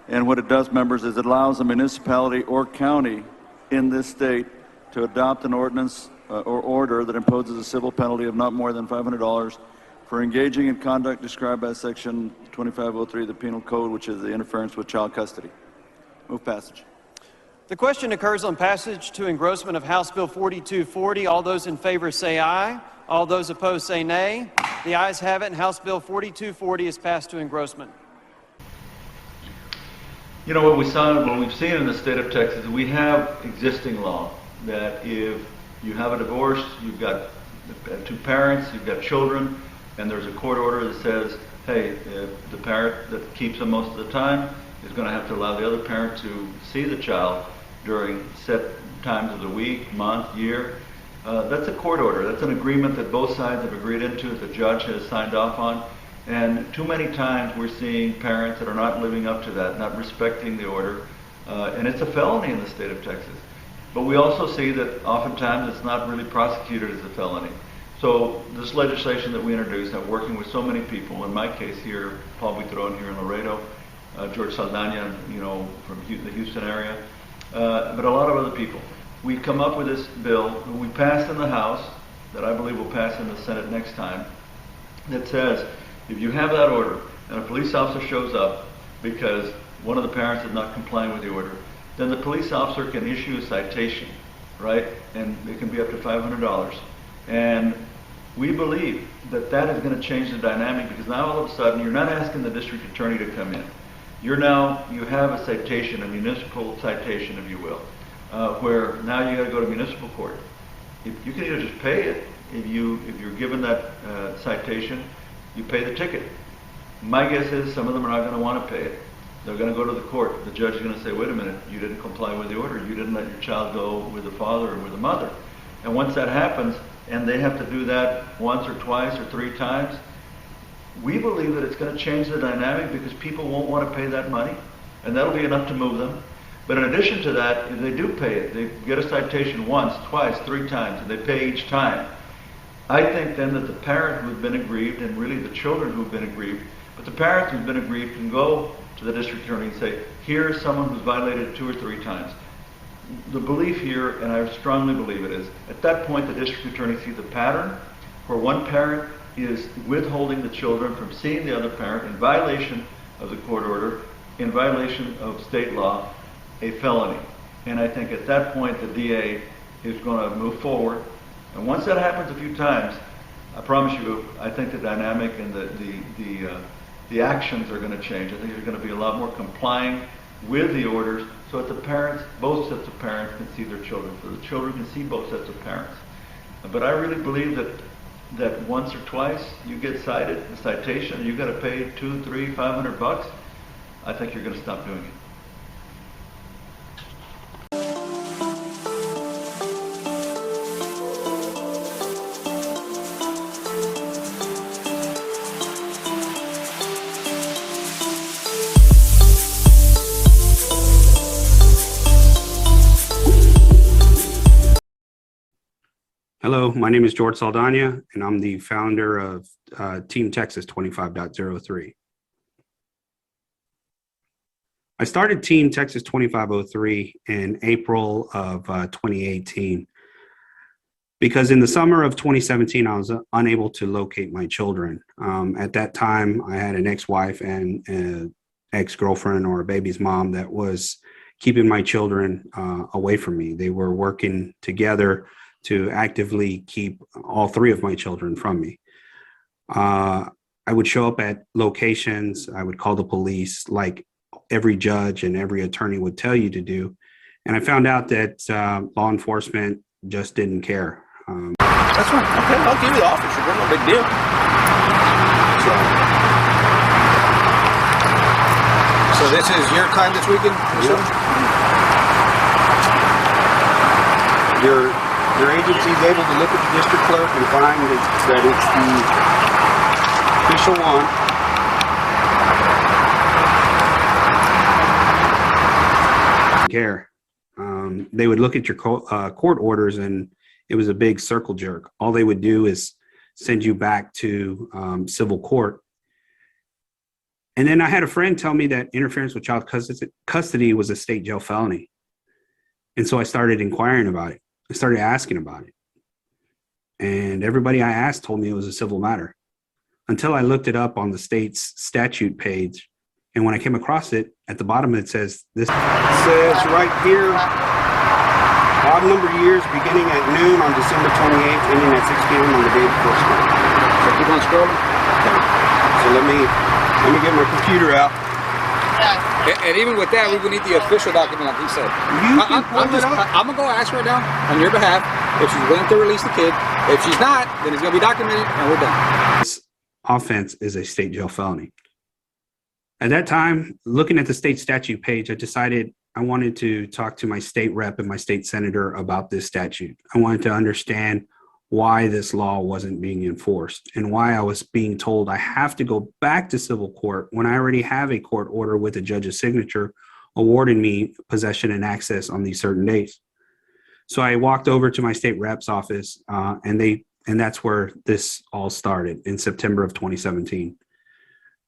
And what it does, members, is it allows a municipality or county in this state to adopt an ordinance or order that imposes a civil penalty of not more than $500 for engaging in conduct described by Section 2503 of the Penal Code, which is the interference with child custody. Move passage.
The question occurs on passage to engrossment of House Bill 4240. All those in favor say aye. All those opposed say nay. The ayes have it, and House Bill 4240 is passed to engrossment.
What we've seen in the state of Texas, we have existing law that if you have a divorce, you've got two parents, you've got children, and there's a court order that says, hey, the parent that keeps them most of the time is going to have to allow the other parent to see the child during set times of the week, month, year. That's a court order. That's an agreement that both sides have agreed into, that the judge has signed off on. And too many times we're seeing parents that are not living up to that, not respecting the order. And it's a felony in the state of Texas. But we also see that oftentimes it's not really prosecuted as a felony. So this legislation that we introduced, I'm working with so many people, in my case here, Paul Buitron here in Laredo, George Saldana, from the Houston area, but a lot of other people. We come up with this bill that we passed in the House, that I believe will pass in the Senate next time, that says if you have that order and a police officer shows up because one of the parents is not complying with the order, then the police officer can issue a citation, right? And it can be up to $500. And We believe that that is going to change the dynamic, because now all of a sudden you're not asking the district attorney to come in. You have a citation, a municipal citation, if you will, where now you got to go to municipal court. You can either just pay it. If you're given that citation, you pay the ticket. My guess is some of them are not going to want to pay it. They're going to go to the court. The judge is going to say, wait a minute, you didn't comply with the order. You didn't let your child go with the father or with the mother. And once that happens, and they have to do that once or twice or 3 times, we believe that it's going to change the dynamic, because people won't want to pay that money, and that'll be enough to move them. But in addition to that, if they do pay it, they get a citation once, twice, 3 times, and they pay each time. I think then that the parent who's been aggrieved, and really the children who've been aggrieved, but the parent who's been aggrieved can go to the district attorney and say, here's someone who's violated 2 or 3 times. The belief here, and I strongly believe it is, at that point the district attorney sees a pattern where one parent is withholding the children from seeing the other parent in violation of the court order, in violation of state law, a felony. And I think at that point the DA is going to move forward. And once that happens a few times, I promise you, I think the dynamic and the actions are going to change. I think there's going to be a lot more complying with the orders, so that the parents, both sets of parents, can see their children, so the children can see both sets of parents. But I really believe that once or twice you get cited, a citation, you got to pay $200, $300, $500. I think you're going to stop doing it.
Hello, my name is George Saldana, and I'm the founder of Team Texas 25.03. I started Team Texas 2503 in April of 2018 because in the summer of 2017, I was unable to locate my children. At that time, I had an ex-wife and an ex-girlfriend or a baby's mom that was keeping my children away from me. They were working together to actively keep all 3 of my children from me. I would show up at locations, I would call the police like every judge and every attorney would tell you to do. And I found out that law enforcement just didn't care.
That's right, okay, I'll give you the officer, there's no big deal. So this is your time this weekend?
Yep. Your agency is able to look at the district clerk and find that it's the official one. Care. They would look at your court orders, and it was a big circle jerk. All they would do is send you back to civil court. And then I had a friend tell me that interference with child custody was a state jail felony. And so I started inquiring about it. I started asking about it. And everybody I asked told me it was a civil matter until I looked it up on the state's statute page. And when I came across it, at the bottom it says, this says right here, odd number years beginning at noon on December 28th, ending at 6 p.m. on the day before school.
So keep on scrolling.
Okay. So let me get my computer out.
And even with that, we would need the official document, like he said. I'm gonna go ask her now on your behalf if she's willing to release the kid. If she's not, then it's gonna be documented and we're done.
This offense is a state jail felony. At that time, looking at the state statute page, I decided I wanted to talk to my state rep and my state senator about this statute. I wanted to understand why this law wasn't being enforced and why I was being told I have to go back to civil court when I already have a court order with a judge's signature awarding me possession and access on these certain days. So I walked over to my state rep's office and that's where this all started in September of 2017.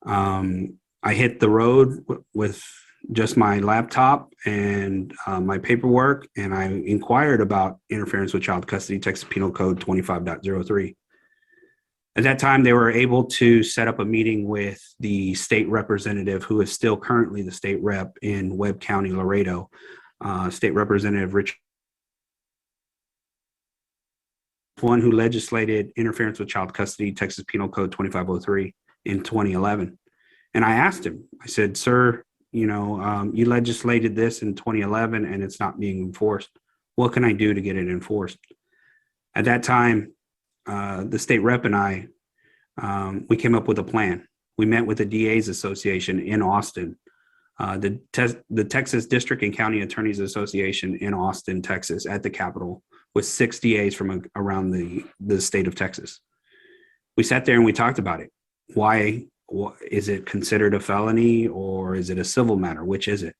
I hit the road with just my laptop and my paperwork, and I inquired about interference with child custody, Texas Penal Code 25.03. At that time, they were able to set up a meeting with the state representative, who is still currently the state rep in Webb County, Laredo, State Representative Richard. one who legislated interference with child custody, Texas Penal Code 2503 in 2011. And I asked him, I said, sir, you legislated this in 2011 and it's not being enforced. What can I do to get it enforced? At that time, the state rep and I, we came up with a plan. We met with the DA's Association in Austin, the Texas District and County Attorneys Association in Austin, Texas, at the Capitol, with 6 DAs from around the state of Texas. We sat there and we talked about it. Why is it considered a felony, or is it a civil matter? Which is it?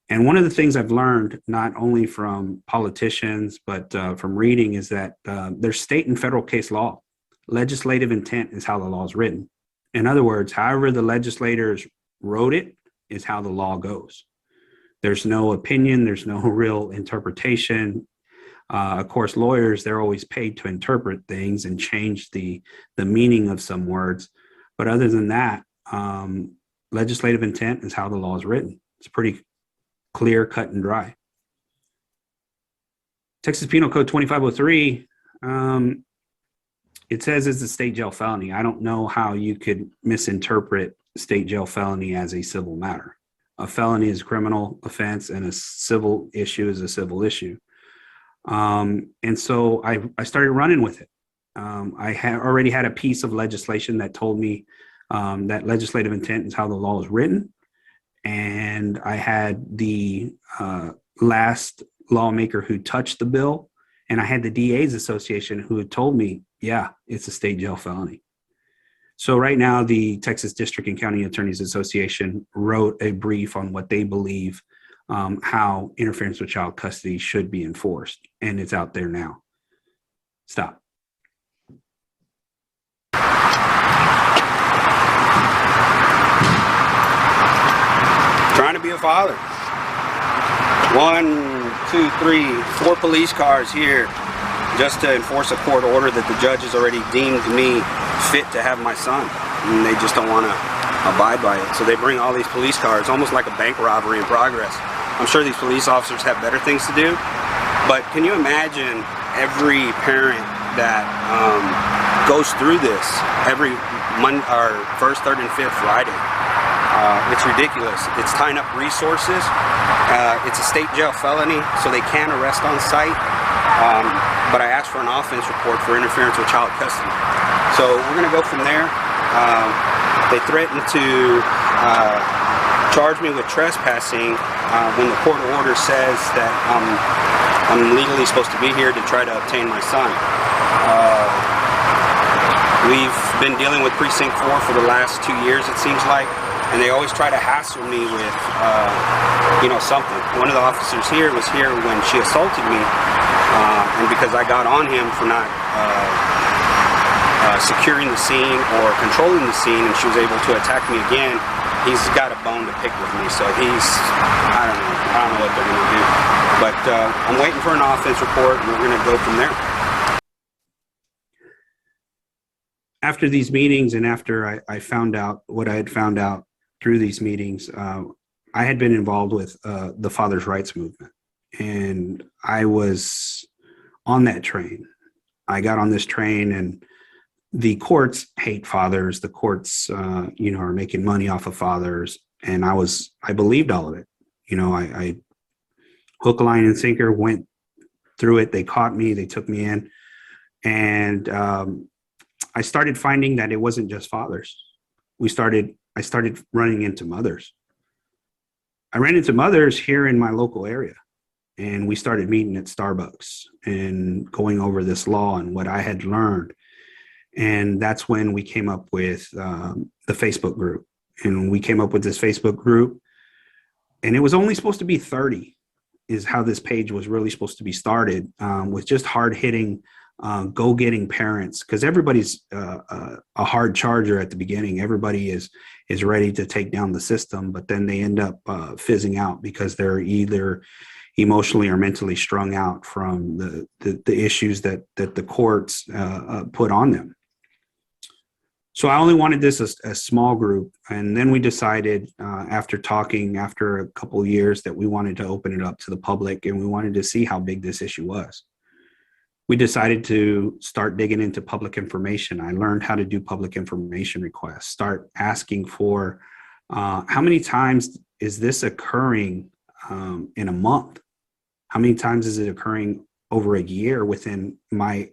And one of the things I've learned, not only from politicians, but from reading, is that there's state and federal case law. Legislative intent is how the law is written. In other words, however the legislators wrote it is how the law goes. There's no opinion, there's no real interpretation. Of course, lawyers, they're always paid to interpret things and change the meaning of some words. But other than that, legislative intent is how the law is written. It's pretty clear, cut and dry. Texas Penal Code 2503, it says it's a state jail felony. I don't know how you could misinterpret state jail felony as a civil matter. A felony is a criminal offense and a civil issue is a civil issue. And so I started running with it. I had already had a piece of legislation that told me that legislative intent is how the law is written. And I had the last lawmaker who touched the bill, and I had the DA's Association who had told me, yeah, it's a state jail felony. So right now, the Texas District and County Attorneys Association wrote a brief on what they believe how interference with child custody should be enforced, and it's out there now. Stop.
Trying to be a father. 1, 2, 3, 4 police cars here just to enforce a court order that the judge has already deemed me fit to have my son, and they just don't want to abide by it. So they bring all these police cars, almost like a bank robbery in progress. I'm sure these police officers have better things to do, but can you imagine every parent that goes through this every Monday, or first, third, and fifth Friday? It's ridiculous. It's tying up resources. It's a state jail felony, so they can arrest on site. But I asked for an offense report for interference with child custody. So we're going to go from there. They threatened to charge me with trespassing when the court order says that I'm legally supposed to be here to try to obtain my son. We've been dealing with Precinct 4 for the last 2 years, it seems like, and they always try to hassle me with, something. One of the officers here was here when she assaulted me, and because I got on him for not securing the scene or controlling the scene, and she was able to attack me again, he's got a bone to pick with me. So I don't know what they're going to do. But I'm waiting for an offense report, and we're going to go from there.
After these meetings, and after I found out what I had found out through these meetings, I had been involved with the Fathers' Rights movement, and I was on that train. I got on this train, and the courts hate fathers. The courts, are making money off of fathers, and I believed all of it. I hook, line, and sinker went through it. They caught me. They took me in, and I started finding that it wasn't just fathers. I started running into mothers. I ran into mothers here in my local area, and we started meeting at Starbucks and going over this law and what I had learned. And that's when we came up with the Facebook group. And we came up with this Facebook group, and it was only supposed to be 30 is how this page was really supposed to be started, with just hard-hitting, go-getting parents, because everybody's a hard charger at the beginning. Everybody is ready to take down the system, but then they end up fizzing out because they're either emotionally or mentally strung out from the issues that the courts put on them. So I only wanted this as a small group, and then we decided after a couple of years that we wanted to open it up to the public, and we wanted to see how big this issue was. we decided to start digging into public information. I learned how to do public information requests, start asking for how many times is this occurring in a month? How many times is it occurring over a year within my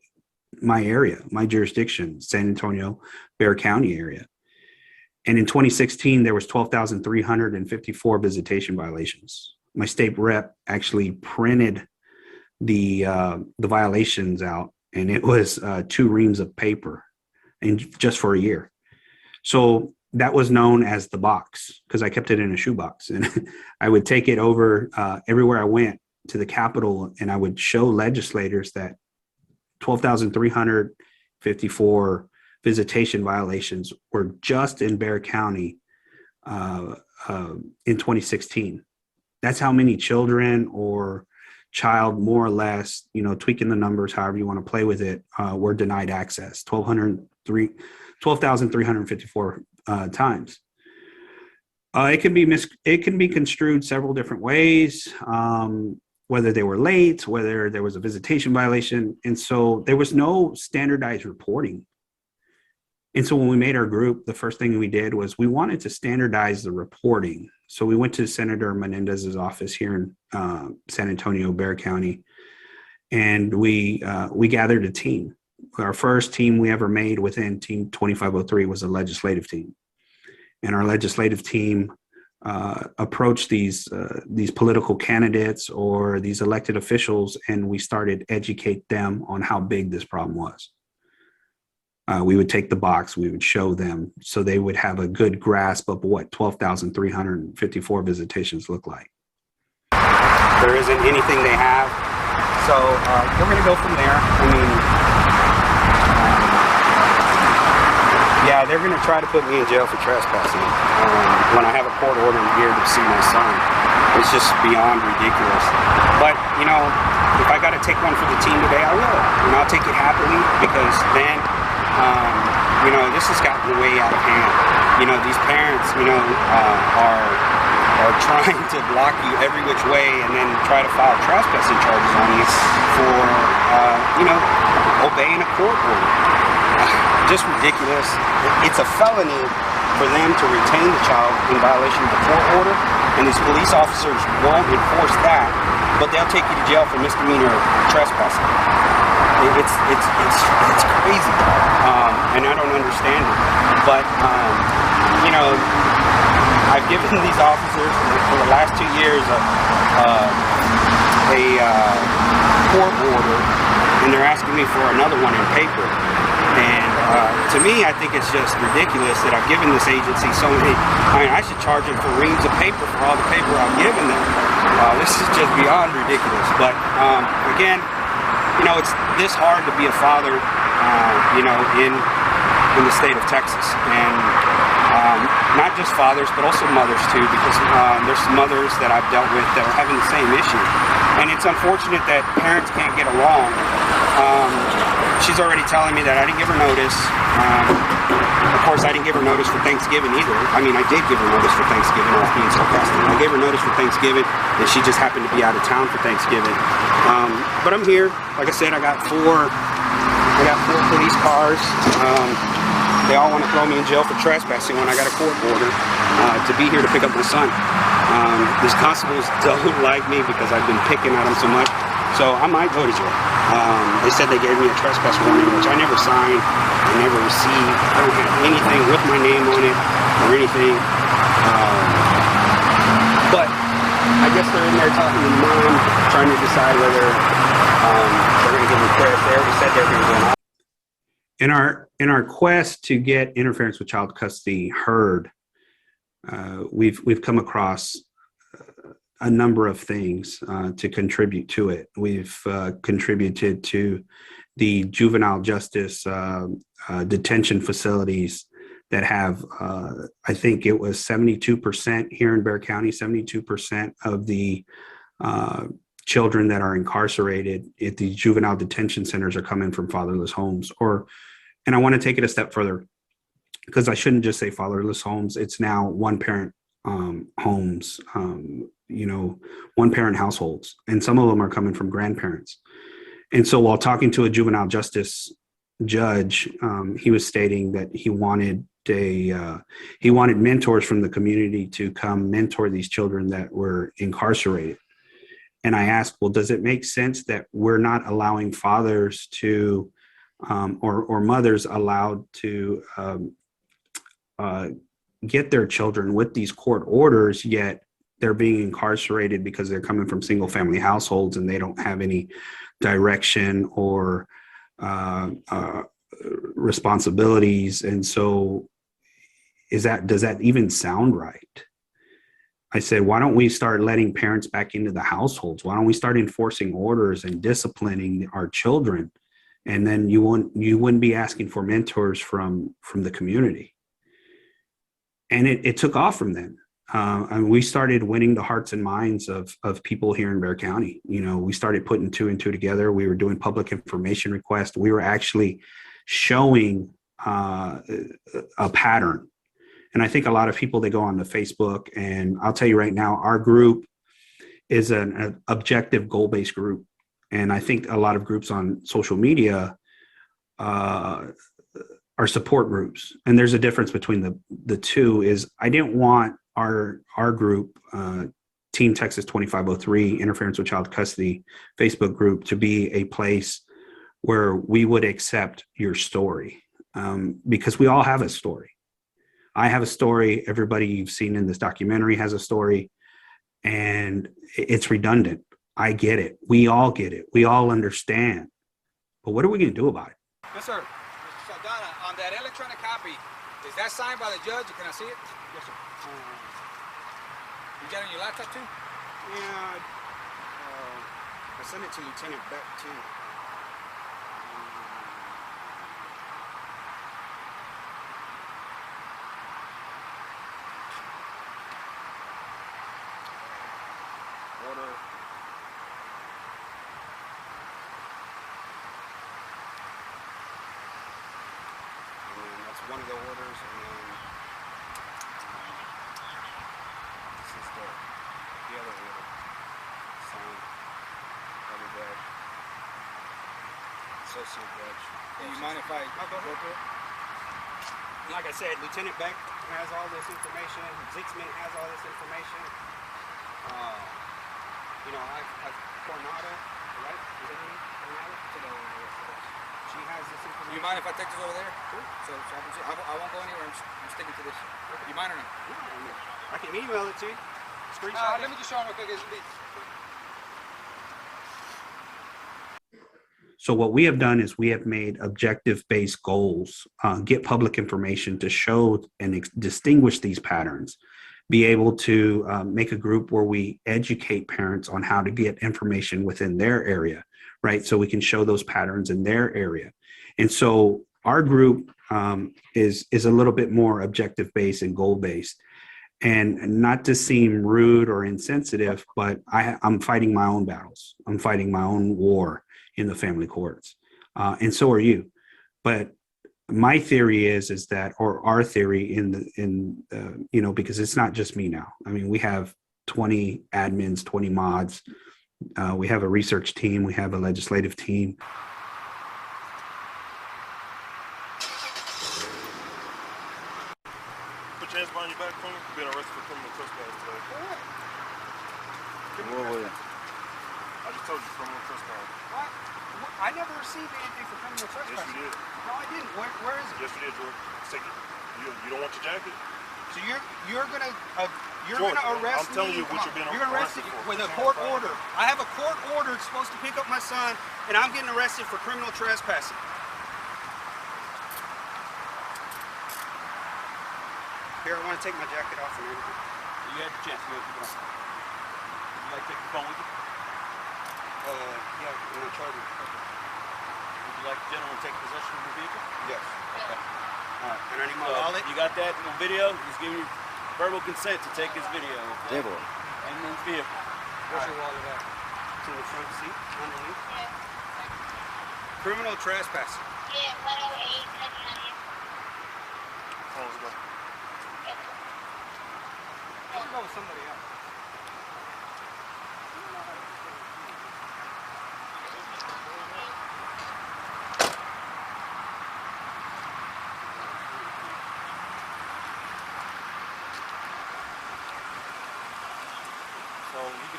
area, my jurisdiction, San Antonio, Bexar County area? And in 2016, there was 12,354 visitation violations. My state rep actually printed the violations out, and it was 2 reams of paper, and just for a year. So that was known as the box, because I kept it in a shoebox, and I would take it over everywhere I went to the Capitol, and I would show legislators that 12,354 visitation violations were just in Bexar County in 2016. That's how many children or child, more or less, tweaking the numbers, however you want to play with it, were denied access, 12,354 times. It can be construed several different ways, whether they were late, whether there was a visitation violation. And so there was no standardized reporting. And so when we made our group, the first thing we did was we wanted to standardize the reporting. So we went to Senator Menendez's office here in San Antonio, Bexar County, and we gathered a team. Our first team we ever made within Team 2503 was a legislative team. And our legislative team approached these political candidates or these elected officials, and we started educate them on how big this problem was. We would take the box, we would show them so they would have a good grasp of what 12,354 visitations look like.
There isn't anything they have, so we're going to go from there. I mean, yeah, they're going to try to put me in jail for trespassing when I have a court order here to see my son. It's just beyond ridiculous. But, if I got to take one for the team today, I will. And I'll take it happily, because then this has gotten way out of hand. These parents, are trying to block you every which way and then try to file trespassing charges on you for, obeying a court order. Just ridiculous. It's a felony for them to retain the child in violation of the court order, and these police officers won't enforce that, but they'll take you to jail for misdemeanor trespassing. It's crazy, and I don't understand it. But I've given these officers for the last 2 years a court order, and they're asking me for another one in paper. And to me, I think it's just ridiculous that I've given this agency so many. I should charge them for reams of paper for all the paper I've given them. This is just beyond ridiculous. But again, it's this hard to be a father, in the state of Texas, and not just fathers, but also mothers too, because there's some mothers that I've dealt with that are having the same issue, and it's unfortunate that parents can't get along. She's already telling me that I didn't give her notice. Of course, I didn't give her notice for Thanksgiving either. I mean, I did give her notice for Thanksgiving. I was being sarcastic. I gave her notice for Thanksgiving, and she just happened to be out of town for Thanksgiving. But I'm here. Like I said, I got four police cars. They all want to throw me in jail for trespassing when I got a court order to be here to pick up my son. These constables don't like me because I've been picking at them so much. So I might go to jail. They said they gave me a trespass warning, which I never signed, I never received. I don't have anything with my name on it or anything. But I guess they're in there talking to mom, trying to decide whether they're going to give me credit. They already said they're going to go.
In our quest to get interference with child custody heard, we've come across a number of things to contribute to it. We've contributed to the juvenile justice detention facilities that have, I think it was 72% here in Bexar County, 72% of the children that are incarcerated at the juvenile detention centers are coming from fatherless homes. And I want to take it a step further, because I shouldn't just say fatherless homes. It's now one parent homes, one parent households, and some of them are coming from grandparents. And so while talking to a juvenile justice judge, he was stating that he wanted mentors from the community to come mentor these children that were incarcerated. And I asked, well, does it make sense that we're not allowing fathers to, or mothers allowed to get their children with these court orders, yet they're being incarcerated because they're coming from single family households and they don't have any direction or responsibilities. And so does that even sound right? I said, why don't we start letting parents back into the households? Why don't we start enforcing orders and disciplining our children? And then you wouldn't be asking for mentors from the community. And it took off from then. And we started winning the hearts and minds of people here in Bexar County. We started putting 2 and 2 together. We were doing public information requests. We were actually showing a pattern. And I think a lot of people, they go on to Facebook, and I'll tell you right now, our group is an objective goal-based group. And I think a lot of groups on social media are support groups. And there's a difference between the two. Is I didn't want our group, Team Texas 2503, Interference with Child Custody Facebook group, to be a place where we would accept your story, because we all have a story. I have a story. Everybody you've seen in this documentary has a story, and it's redundant. I get it. We all get it. We all understand. But what are we going to do about it?
Yes, sir. Mr. Saldana, on that electronic copy, is that signed by the judge? Can I see it? Yes, sir. You got it on your laptop too?
Yeah, I sent it to Lieutenant Beck too. Order. And then that's one of the orders, and then this is the other order. Signed by the judge. Associate judge.
Do you mind if I go through it?
Like I said, Lieutenant Beck has all this information. Zixman has all this information. I've Coronado, right? Is that her? Coronado? She has this information.
Do you mind if I take this over there? Sure. So I won't go anywhere. I'm sticking to this. Do you mind or not?
I can email it to you. Screenshot it.
Let me just show them real quick.
So what we have done is we have made objective-based goals, get public information to show and distinguish these patterns, be able to make a group where we educate parents on how to get information within their area, right? So we can show those patterns in their area. And so our group is a little bit more objective-based and goal-based. And not to seem rude or insensitive, but I'm fighting my own battles. I'm fighting my own war in the family courts. And so are you. But my theory is that, or our theory because it's not just me now. I mean, we have 20 admins, 20 mods. We have a research team. We have a legislative team.
Put your hands behind your back for me. You've been arrested for criminal trespass today. Whoa. I just told you criminal trespass.
What? I never received anything for criminal trespass.
Yes, you did.
No, I didn't. Where is it?
Yes, you did, George. Take it. You don't want your jacket?
So you're gonna
George,
arrest
I'm telling
me.
you what you're being
You're gonna arrest
arrested
me
for.
with a court order. I have a court order supposed to pick up my son, and I'm getting arrested for criminal trespassing. Here, I want to take my jacket off and everything.
You had your chance. You had to keep it on. Would you like to take the phone with you?
Yeah, I'm gonna charge you.
Would you like the gentleman to take possession of your vehicle?
Yes.
Okay.
All right. And I need my wallet.
You got that on video? He's giving you verbal consent to take his video. Okay? And then vehicle.
Where's your wallet at? It's in the front seat, underneath. Criminal trespassing.
Oh, let's go.
I'm gonna go with somebody else.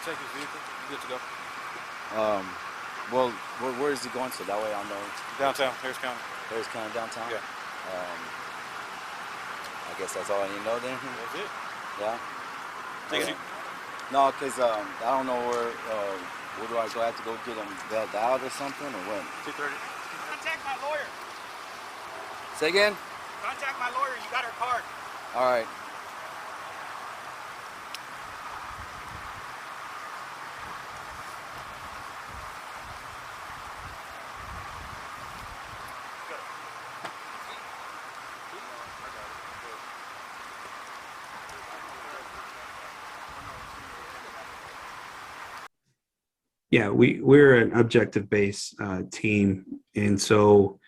check his vehicle. You good to go?
Well, where is he going to? That way I'll know.
Downtown, Harris County.
Harris County downtown?
Yeah.
I guess that's all I need to know then.
That's it.
Yeah?
Take it.
No, because I don't know where do I go? I have to go get him bailed out or something, or what?
2:30.
Contact my lawyer.
Say again?
Contact my lawyer. You got her card.
All right.
Yeah, we're an objective-based team, and so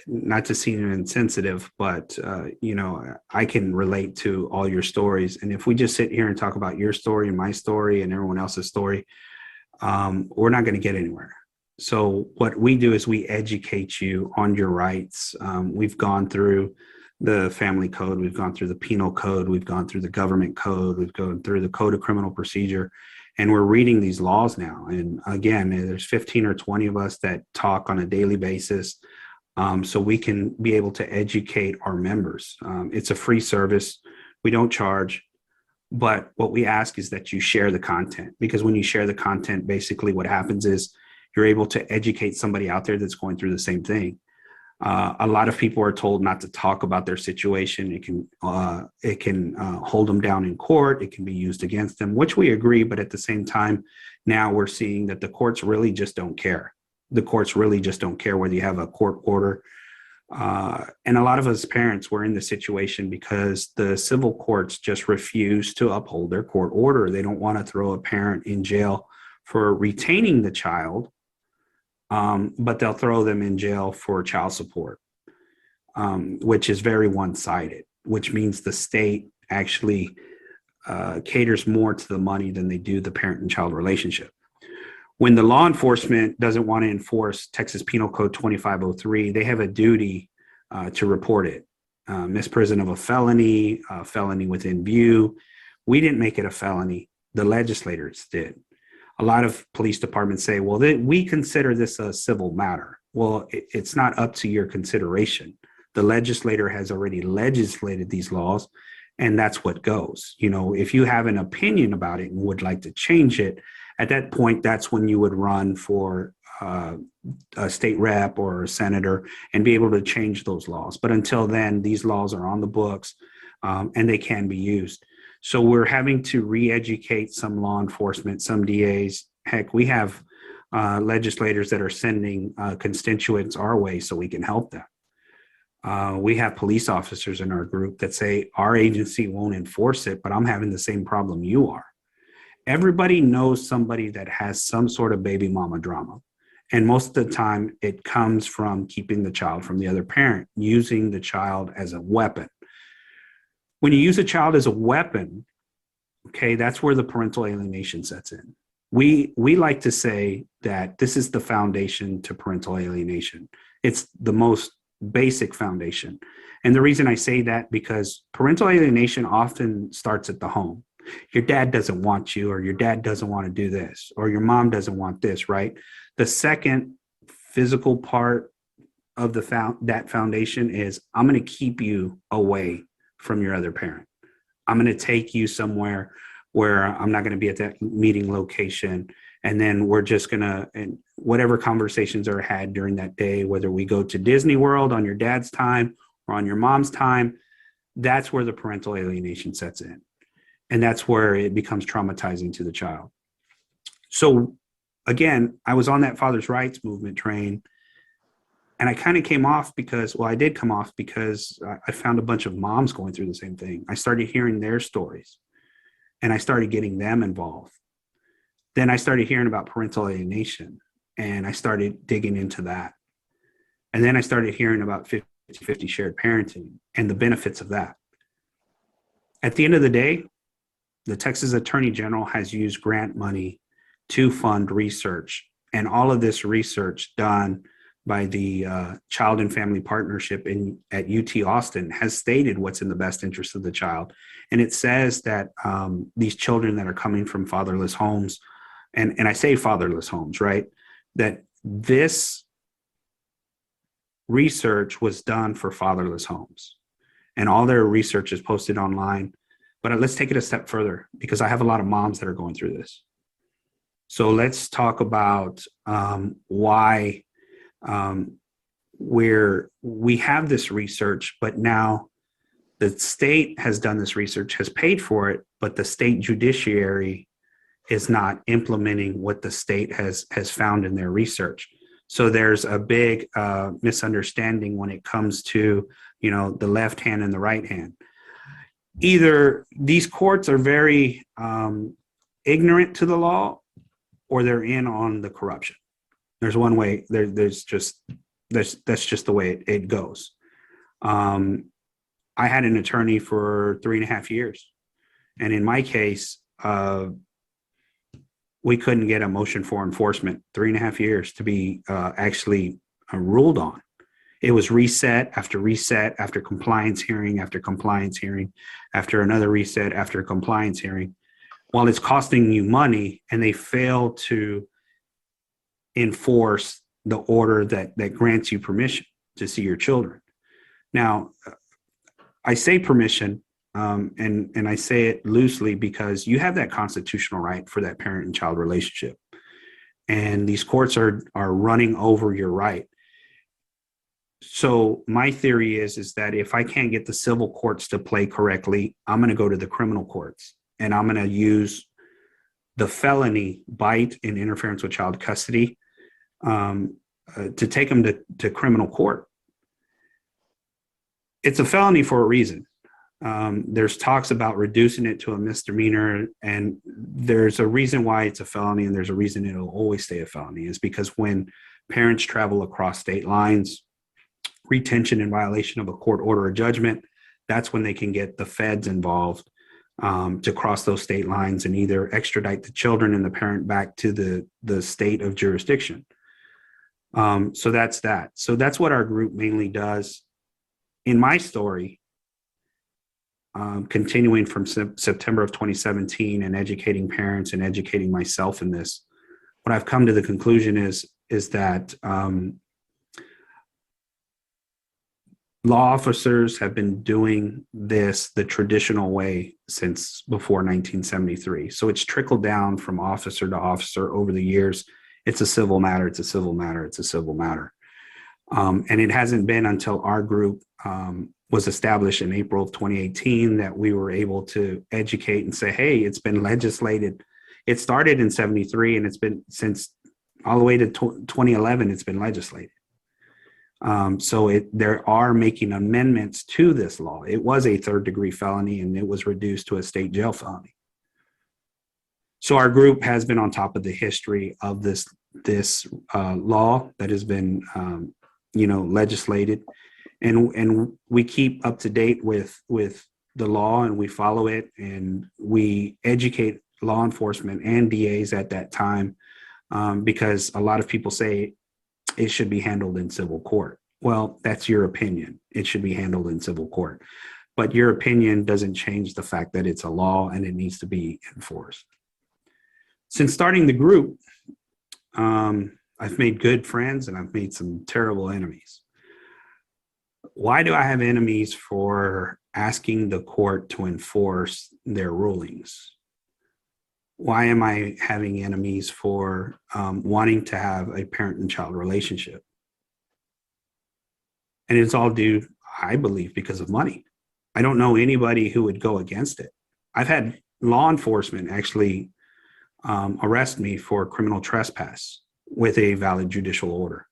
not to seem insensitive, but I can relate to all your stories. And if we just sit here and talk about your story and my story and everyone else's story, we're not going to get anywhere. So what we do is we educate you on your rights. We've gone through the family code, we've gone through the penal code, we've gone through the government code, we've gone through the code of criminal procedure. And we're reading these laws now. And again, there's 15 or 20 of us that talk on a daily basis. So we can be able to educate our members. It's a free service. We don't charge. But what we ask is that you share the content, because when you share the content, basically what happens is you're able to educate somebody out there that's going through the same thing. A lot of people are told not to talk about their situation. It can hold them down in court. It can be used against them, which we agree. But at the same time, now we're seeing that the courts really just don't care. The courts really just don't care whether you have a court order. And a lot of us parents were in the situation because the civil courts just refuse to uphold their court order. They don't want to throw a parent in jail for retaining the child. But they'll throw them in jail for child support, which is very one-sided, which means the state actually caters more to the money than they do the parent and child relationship. When the law enforcement doesn't want to enforce Texas Penal Code 2503, they have a duty to report it. Misprison of a felony within view. We didn't make it a felony. The legislators did. A lot of police departments say, well, we consider this a civil matter. Well, it's not up to your consideration. The legislator has already legislated these laws, and that's what goes. If you have an opinion about it and would like to change it, at that point, that's when you would run for a state rep or a senator and be able to change those laws. But until then, these laws are on the books and they can be used. So we're having to re-educate some law enforcement, some DAs. Heck, we have legislators that are sending constituents our way so we can help them. We have police officers in our group that say our agency won't enforce it, but I'm having the same problem you are. Everybody knows somebody that has some sort of baby mama drama. And most of the time it comes from keeping the child from the other parent, using the child as a weapon. When you use a child as a weapon, okay, that's where the parental alienation sets in. We like to say that this is the foundation to parental alienation. It's the most basic foundation. And the reason I say that, because parental alienation often starts at the home. Your dad doesn't want you, or your dad doesn't want to do this, or your mom doesn't want this, right? The second physical part of that foundation is, I'm going to keep you away from your other parent. I'm going to take you somewhere where I'm not going to be at that meeting location. And then we're just going to, and whatever conversations are had during that day, whether we go to Disney World on your dad's time or on your mom's time, that's where the parental alienation sets in. And that's where it becomes traumatizing to the child. So again, I was on that father's rights movement train. And I kind of came off because, well, I did come off because I found a bunch of moms going through the same thing. I started hearing their stories and I started getting them involved. Then I started hearing about parental alienation and I started digging into that. And then I started hearing about 50-50 shared parenting and the benefits of that. At the end of the day, the Texas Attorney General has used grant money to fund research, and all of this research done by the Child and Family Partnership at UT Austin has stated what's in the best interest of the child. And it says that these children that are coming from fatherless homes, and I say fatherless homes, right? That this research was done for fatherless homes. And all their research is posted online. But let's take it a step further, because I have a lot of moms that are going through this. So let's talk about why where we have this research, but now the state has done this research, has paid for it, but the state judiciary is not implementing what the state has found in their research. So there's a big misunderstanding when it comes to, you know, the left hand and the right hand. Either these courts are very ignorant to the law, or they're in on the corruption. There's one way. That's just the way it goes. I had an attorney for 3.5 years, and in my case, we couldn't get a motion for enforcement 3.5 years to be actually ruled on. It was reset after compliance hearing after compliance hearing, after another reset after compliance hearing. While it's costing you money, and they fail to enforce the order that grants you permission to see your children. Now, I say permission, and I say it loosely because you have that constitutional right for that parent and child relationship. And these courts are running over your right. So my theory is that if I can't get the civil courts to play correctly, I'm going to go to the criminal courts, and I'm going to use the felony bite and interference with child custody to take them to criminal court. It's a felony for a reason. There's talks about reducing it to a misdemeanor, and there's a reason why it's a felony, and there's a reason it'll always stay a felony, is because when parents travel across state lines, retention in violation of a court order or judgment, that's when they can get the feds involved to cross those state lines and either extradite the children and the parent back to the state of jurisdiction. So that's that. So that's what our group mainly does. In my story, continuing from September of 2017 and educating parents and educating myself in this, what I've come to the conclusion is that law officers have been doing this the traditional way since before 1973. So it's trickled down from officer to officer over the years. It's a civil matter, it's a civil matter, it's a civil matter. And it hasn't been until our group was established in April of 2018 that we were able to educate and say, hey, it's been legislated. It started in 73, and it's been since all the way to 2011, it's been legislated. So there are making amendments to this law. It was a third-degree felony, and it was reduced to a state jail felony. So our group has been on top of the history of this law that has been, legislated, and we keep up to date with the law, and we follow it, and we educate law enforcement and DAs at that time, because a lot of people say it should be handled in civil court. Well, that's your opinion. It should be handled in civil court. But your opinion doesn't change the fact that it's a law and it needs to be enforced. Since starting the group, I've made good friends and I've made some terrible enemies. Why do I have enemies for asking the court to enforce their rulings? Why am I having enemies for wanting to have a parent and child relationship? And it's all due, I believe, because of money. I don't know anybody who would go against it. I've had law enforcement actually arrest me for criminal trespass with a valid judicial order.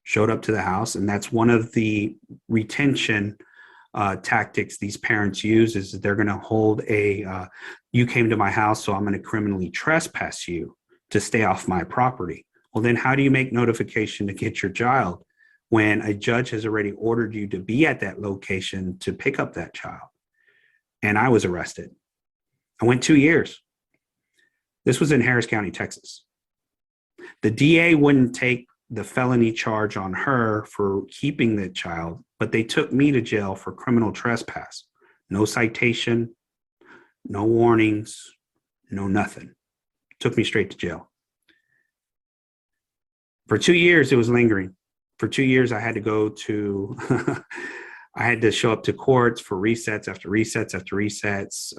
Showed up to the house, and that's one of the retention tactics these parents use, is that they're going to hold you came to my house, so I'm going to criminally trespass you to stay off my property. Well, then how do you make notification to get your child when a judge has already ordered you to be at that location to pick up that child? And I was arrested. I went 2 years. This was in Harris County, Texas. The DA wouldn't take the felony charge on her for keeping the child, but they took me to jail for criminal trespass. No citation, no warnings, no nothing. Took me straight to jail. For 2 years, it was lingering. For 2 years, I had to go to, I had to show up to courts for resets after resets after resets.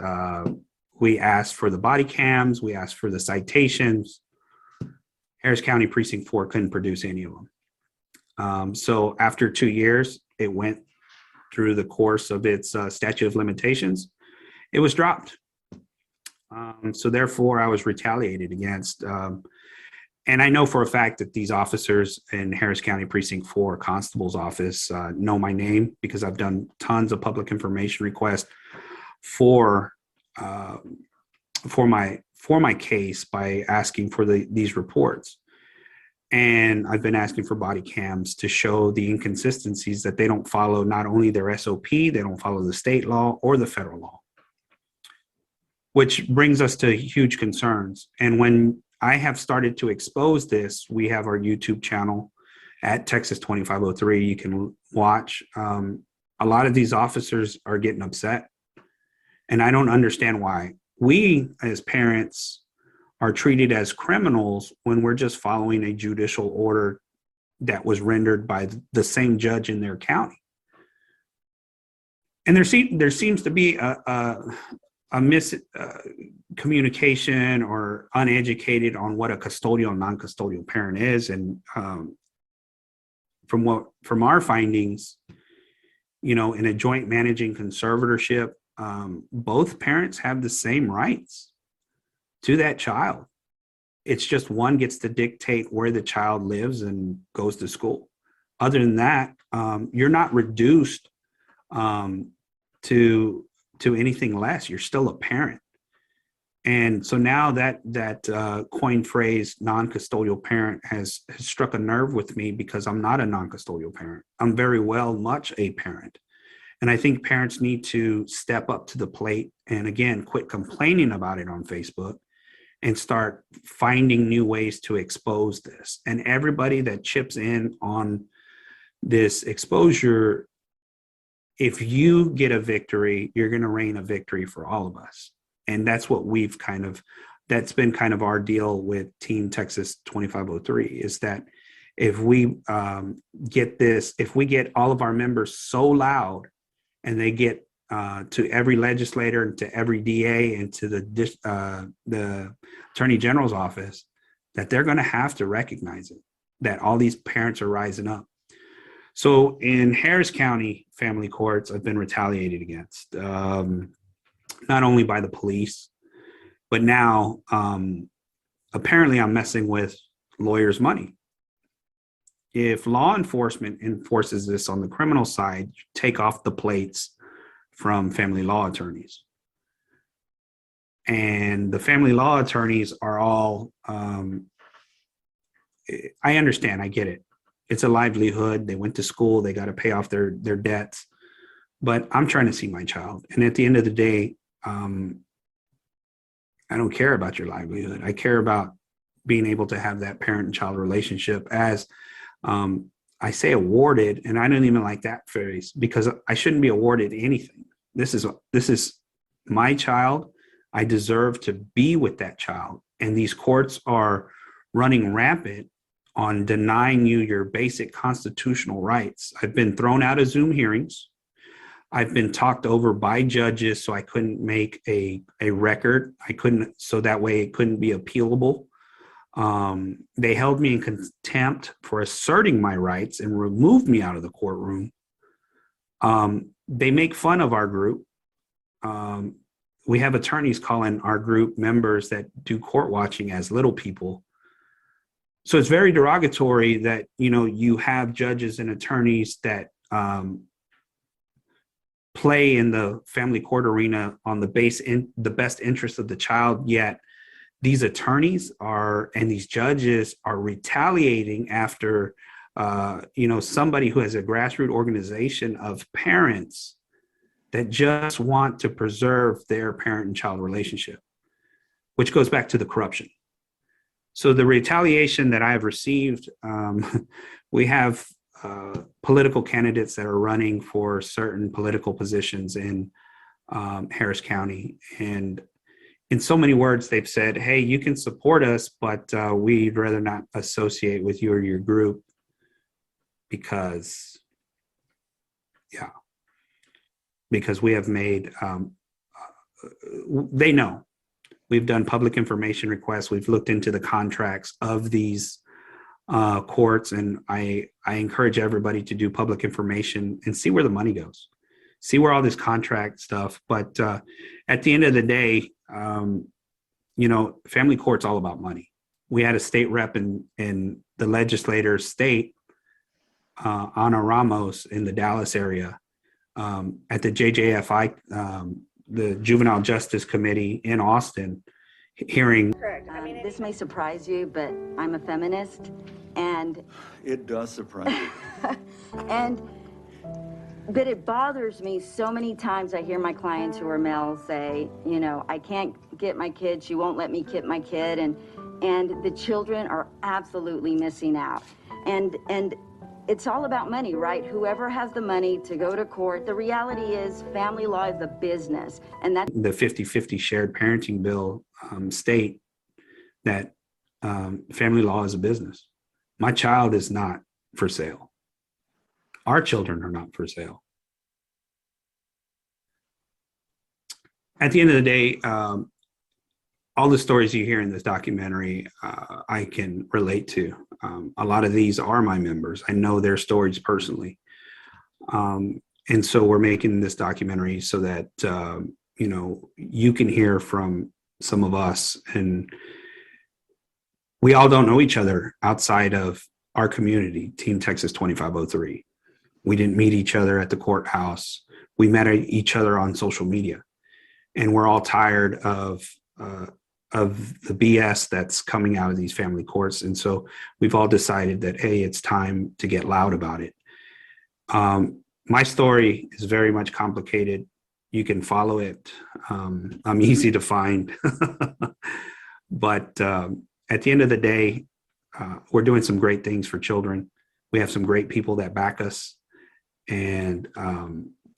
We asked for the body cams. We asked for the citations. Harris County Precinct 4 couldn't produce any of them. So after 2 years, it went through the course of its statute of limitations. It was dropped. So therefore, I was retaliated against. And I know for a fact that these officers in Harris County Precinct 4 Constable's office know my name because I've done tons of public information requests for my case by asking for these reports. And I've been asking for body cams to show the inconsistencies that they don't follow not only their SOP, they don't follow the state law or the federal law, which brings us to huge concerns. And when I have started to expose this, we have our YouTube channel at Texas 2503. You can watch. A lot of these officers are getting upset, and I don't understand why. We as parents are treated as criminals when we're just following a judicial order that was rendered by the same judge in their county. And there seems to be a miscommunication or uneducated on what a custodial and non-custodial parent is. And from our findings, in a joint managing conservatorship, both parents have the same rights to that child. It's just one gets to dictate where the child lives and goes to school. Other than that, you're not reduced to anything less. You're still a parent. And so now that coined phrase non-custodial parent has struck a nerve with me because I'm not a non-custodial parent. I'm very well much a parent. And I think parents need to step up to the plate and, again, quit complaining about it on Facebook and start finding new ways to expose this. And everybody that chips in on this exposure, if you get a victory, you're going to reign a victory for all of us. And that's what that's been kind of our deal with Team Texas 2503, is that if we get all of our members so loud and they get to every legislator and to every DA and to the Attorney General's office, that they're going to have to recognize it, that all these parents are rising up. So in Harris County family courts, I've been retaliated against, not only by the police, but now apparently I'm messing with lawyers' money. If law enforcement enforces this on the criminal side, you take off the plates from family law attorneys. And the family law attorneys are all, I understand, I get it. It's a livelihood. They went to school, they got to pay off their debts. But I'm trying to see my child. And at the end of the day, I don't care about your livelihood. I care about being able to have that parent and child relationship, as I say awarded, and I don't even like that phrase because I shouldn't be awarded anything. This is my child. I deserve to be with that child. And these courts are running rampant on denying you your basic constitutional rights. I've been thrown out of Zoom hearings. I've been talked over by judges, so I couldn't make a record. So that way it couldn't be appealable. They held me in contempt for asserting my rights and removed me out of the courtroom. They make fun of our group. We have attorneys calling our group members that do court watching as little people. So it's very derogatory that, you have judges and attorneys that play in the family court arena on the best interest of the child, yet these attorneys and these judges are retaliating after somebody who has a grassroots organization of parents that just want to preserve their parent and child relationship, which goes back to the corruption. So the retaliation that I've received, we have political candidates that are running for certain political positions in Harris County. And in so many words, they've said, hey, you can support us, but we'd rather not associate with you or your group because we have made, they know. We've done public information requests. We've looked into the contracts of these courts, and I encourage everybody to do public information and see where the money goes, see where all this contract stuff. But at the end of the day, family court's all about money. We had a state rep in the legislator state, Ana Ramos, in the Dallas area, at the JJFI, the Juvenile Justice Committee in Austin, hearing.
Correct. This may surprise you, but I'm a feminist, and
It does surprise me.
But it bothers me so many times. I hear my clients who are male say, I can't get my kid, she won't let me get my kid, and the children are absolutely missing out. And it's all about money, right? Whoever has the money to go to court. The reality is family law is a business, and that
the 50-50 shared parenting bill state that family law is a business. My child is not for sale. Our children are not for sale. At the end of the day, all the stories you hear in this documentary, I can relate to. A lot of these are my members. I know their stories personally. And so we're making this documentary so that, you can hear from some of us. And we all don't know each other outside of our community, Team Texas 2503. We didn't meet each other at the courthouse. We met each other on social media. And we're all tired of the BS that's coming out of these family courts. And so we've all decided that, hey, it's time to get loud about it. My story is very much complicated. You can follow it. I'm easy to find. But at the end of the day, we're doing some great things for children. We have some great people that back us. And,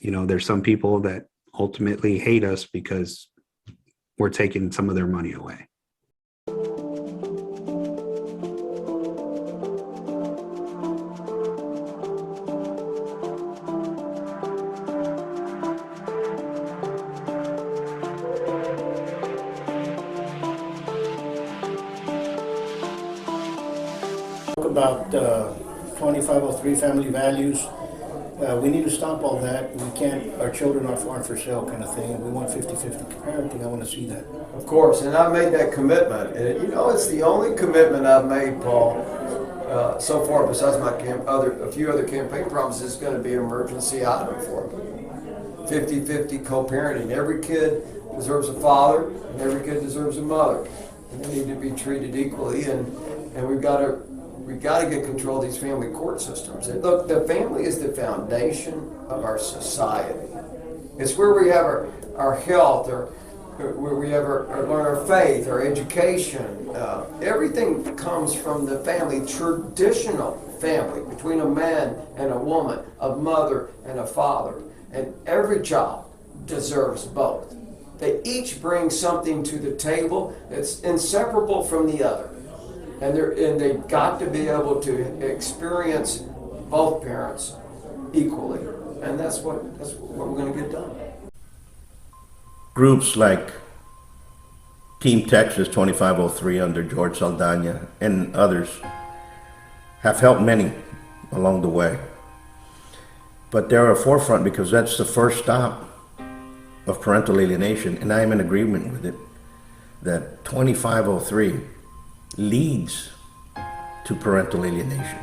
there's some people that ultimately hate us because we're taking some of their money away.
Talk about 2503 family values. We need to stop all that. We can't, our children aren't for sale kind of thing. We want 50-50 parenting. I want to see that.
Of course, and I made that commitment. And it's the only commitment I've made, Paul, so far, besides a few other campaign promises, is going to be an emergency item for me. 50-50 co-parenting. Every kid deserves a father, and every kid deserves a mother. And they need to be treated equally, and we've got to get control of these family court systems. And look, the family is the foundation of our society. It's where we have our health, where we learn our faith, our education. Everything comes from the family, traditional family, between a man and a woman, a mother and a father. And every child deserves both. They each bring something to the table that's inseparable from the other. And they've got to be able to experience both parents equally. And that's what we're going to get done.
Groups like Team Texas 2503 under George Saldana and others have helped many along the way. But they're a forefront because that's the first stop of parental alienation, and I am in agreement with it, that 2503 leads to parental alienation.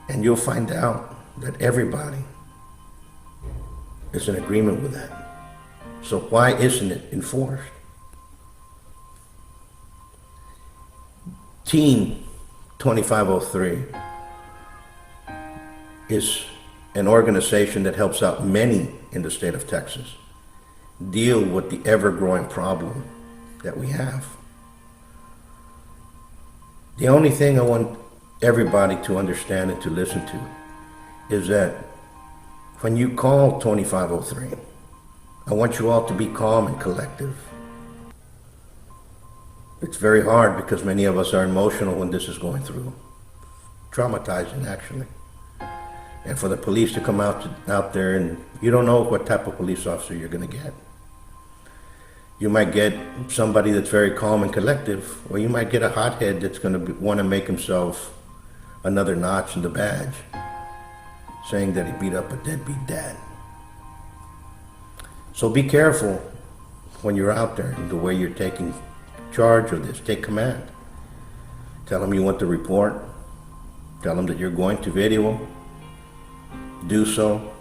And you'll find out that everybody is in agreement with that. So why isn't it enforced? Team 2503 is an organization that helps out many in the state of Texas deal with the ever-growing problem that we have. The only thing I want everybody to understand and to listen to is that when you call 2503, I want you all to be calm and collective. It's very hard because many of us are emotional when this is going through. Traumatizing, actually. And for the police to come out there, and you don't know what type of police officer you're going to get. You might get somebody that's very calm and collective, or you might get a hothead that's going to want to make himself another notch in the badge, saying that he beat up a deadbeat dad. So be careful when you're out there and the way you're taking charge of this. Take command. Tell them you want to report. Tell them that you're going to video them. Do so.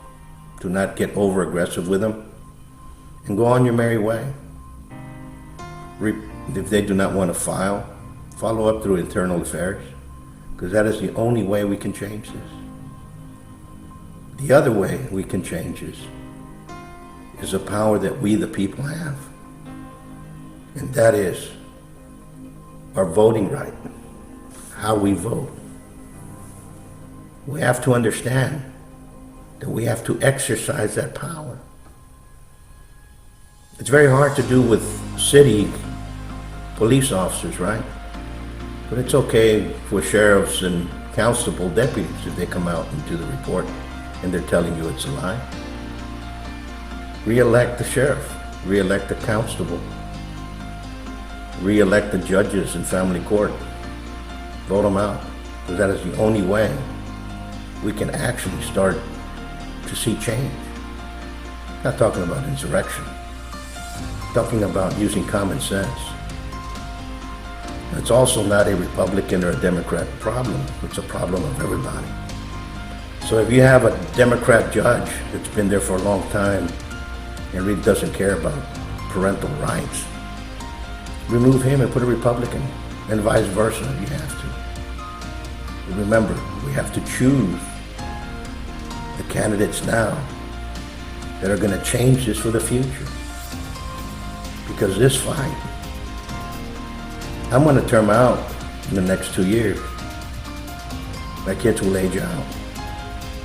Do not get over aggressive with them. And go on your merry way. If they do not want to file, follow up through internal affairs, because that is the only way we can change this. The other way we can change this is a power that we the people have, and that is our voting right, how we vote. We have to understand that we have to exercise that power. It's very hard to do with city police officers, right? But it's okay for sheriffs and constable deputies if they come out and do the report and they're telling you it's a lie. Re-elect the sheriff, re-elect the constable, re-elect the judges in family court. Vote them out, because that is the only way we can actually start to see change. I'm not talking about insurrection. I'm talking about using common sense. It's also not a Republican or a Democrat problem. It's a problem of everybody. So if you have a Democrat judge that's been there for a long time and really doesn't care about parental rights, remove him and put a Republican, and vice versa if you have to. But remember, we have to choose the candidates now that are going to change this for the future. Because this fight, I'm going to term out in the next 2 years. My kids will age out.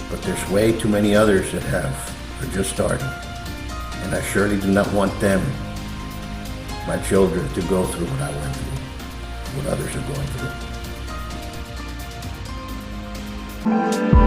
But there's way too many others that are just starting. And I surely do not want them, my children, to go through what I went through, what others are going through.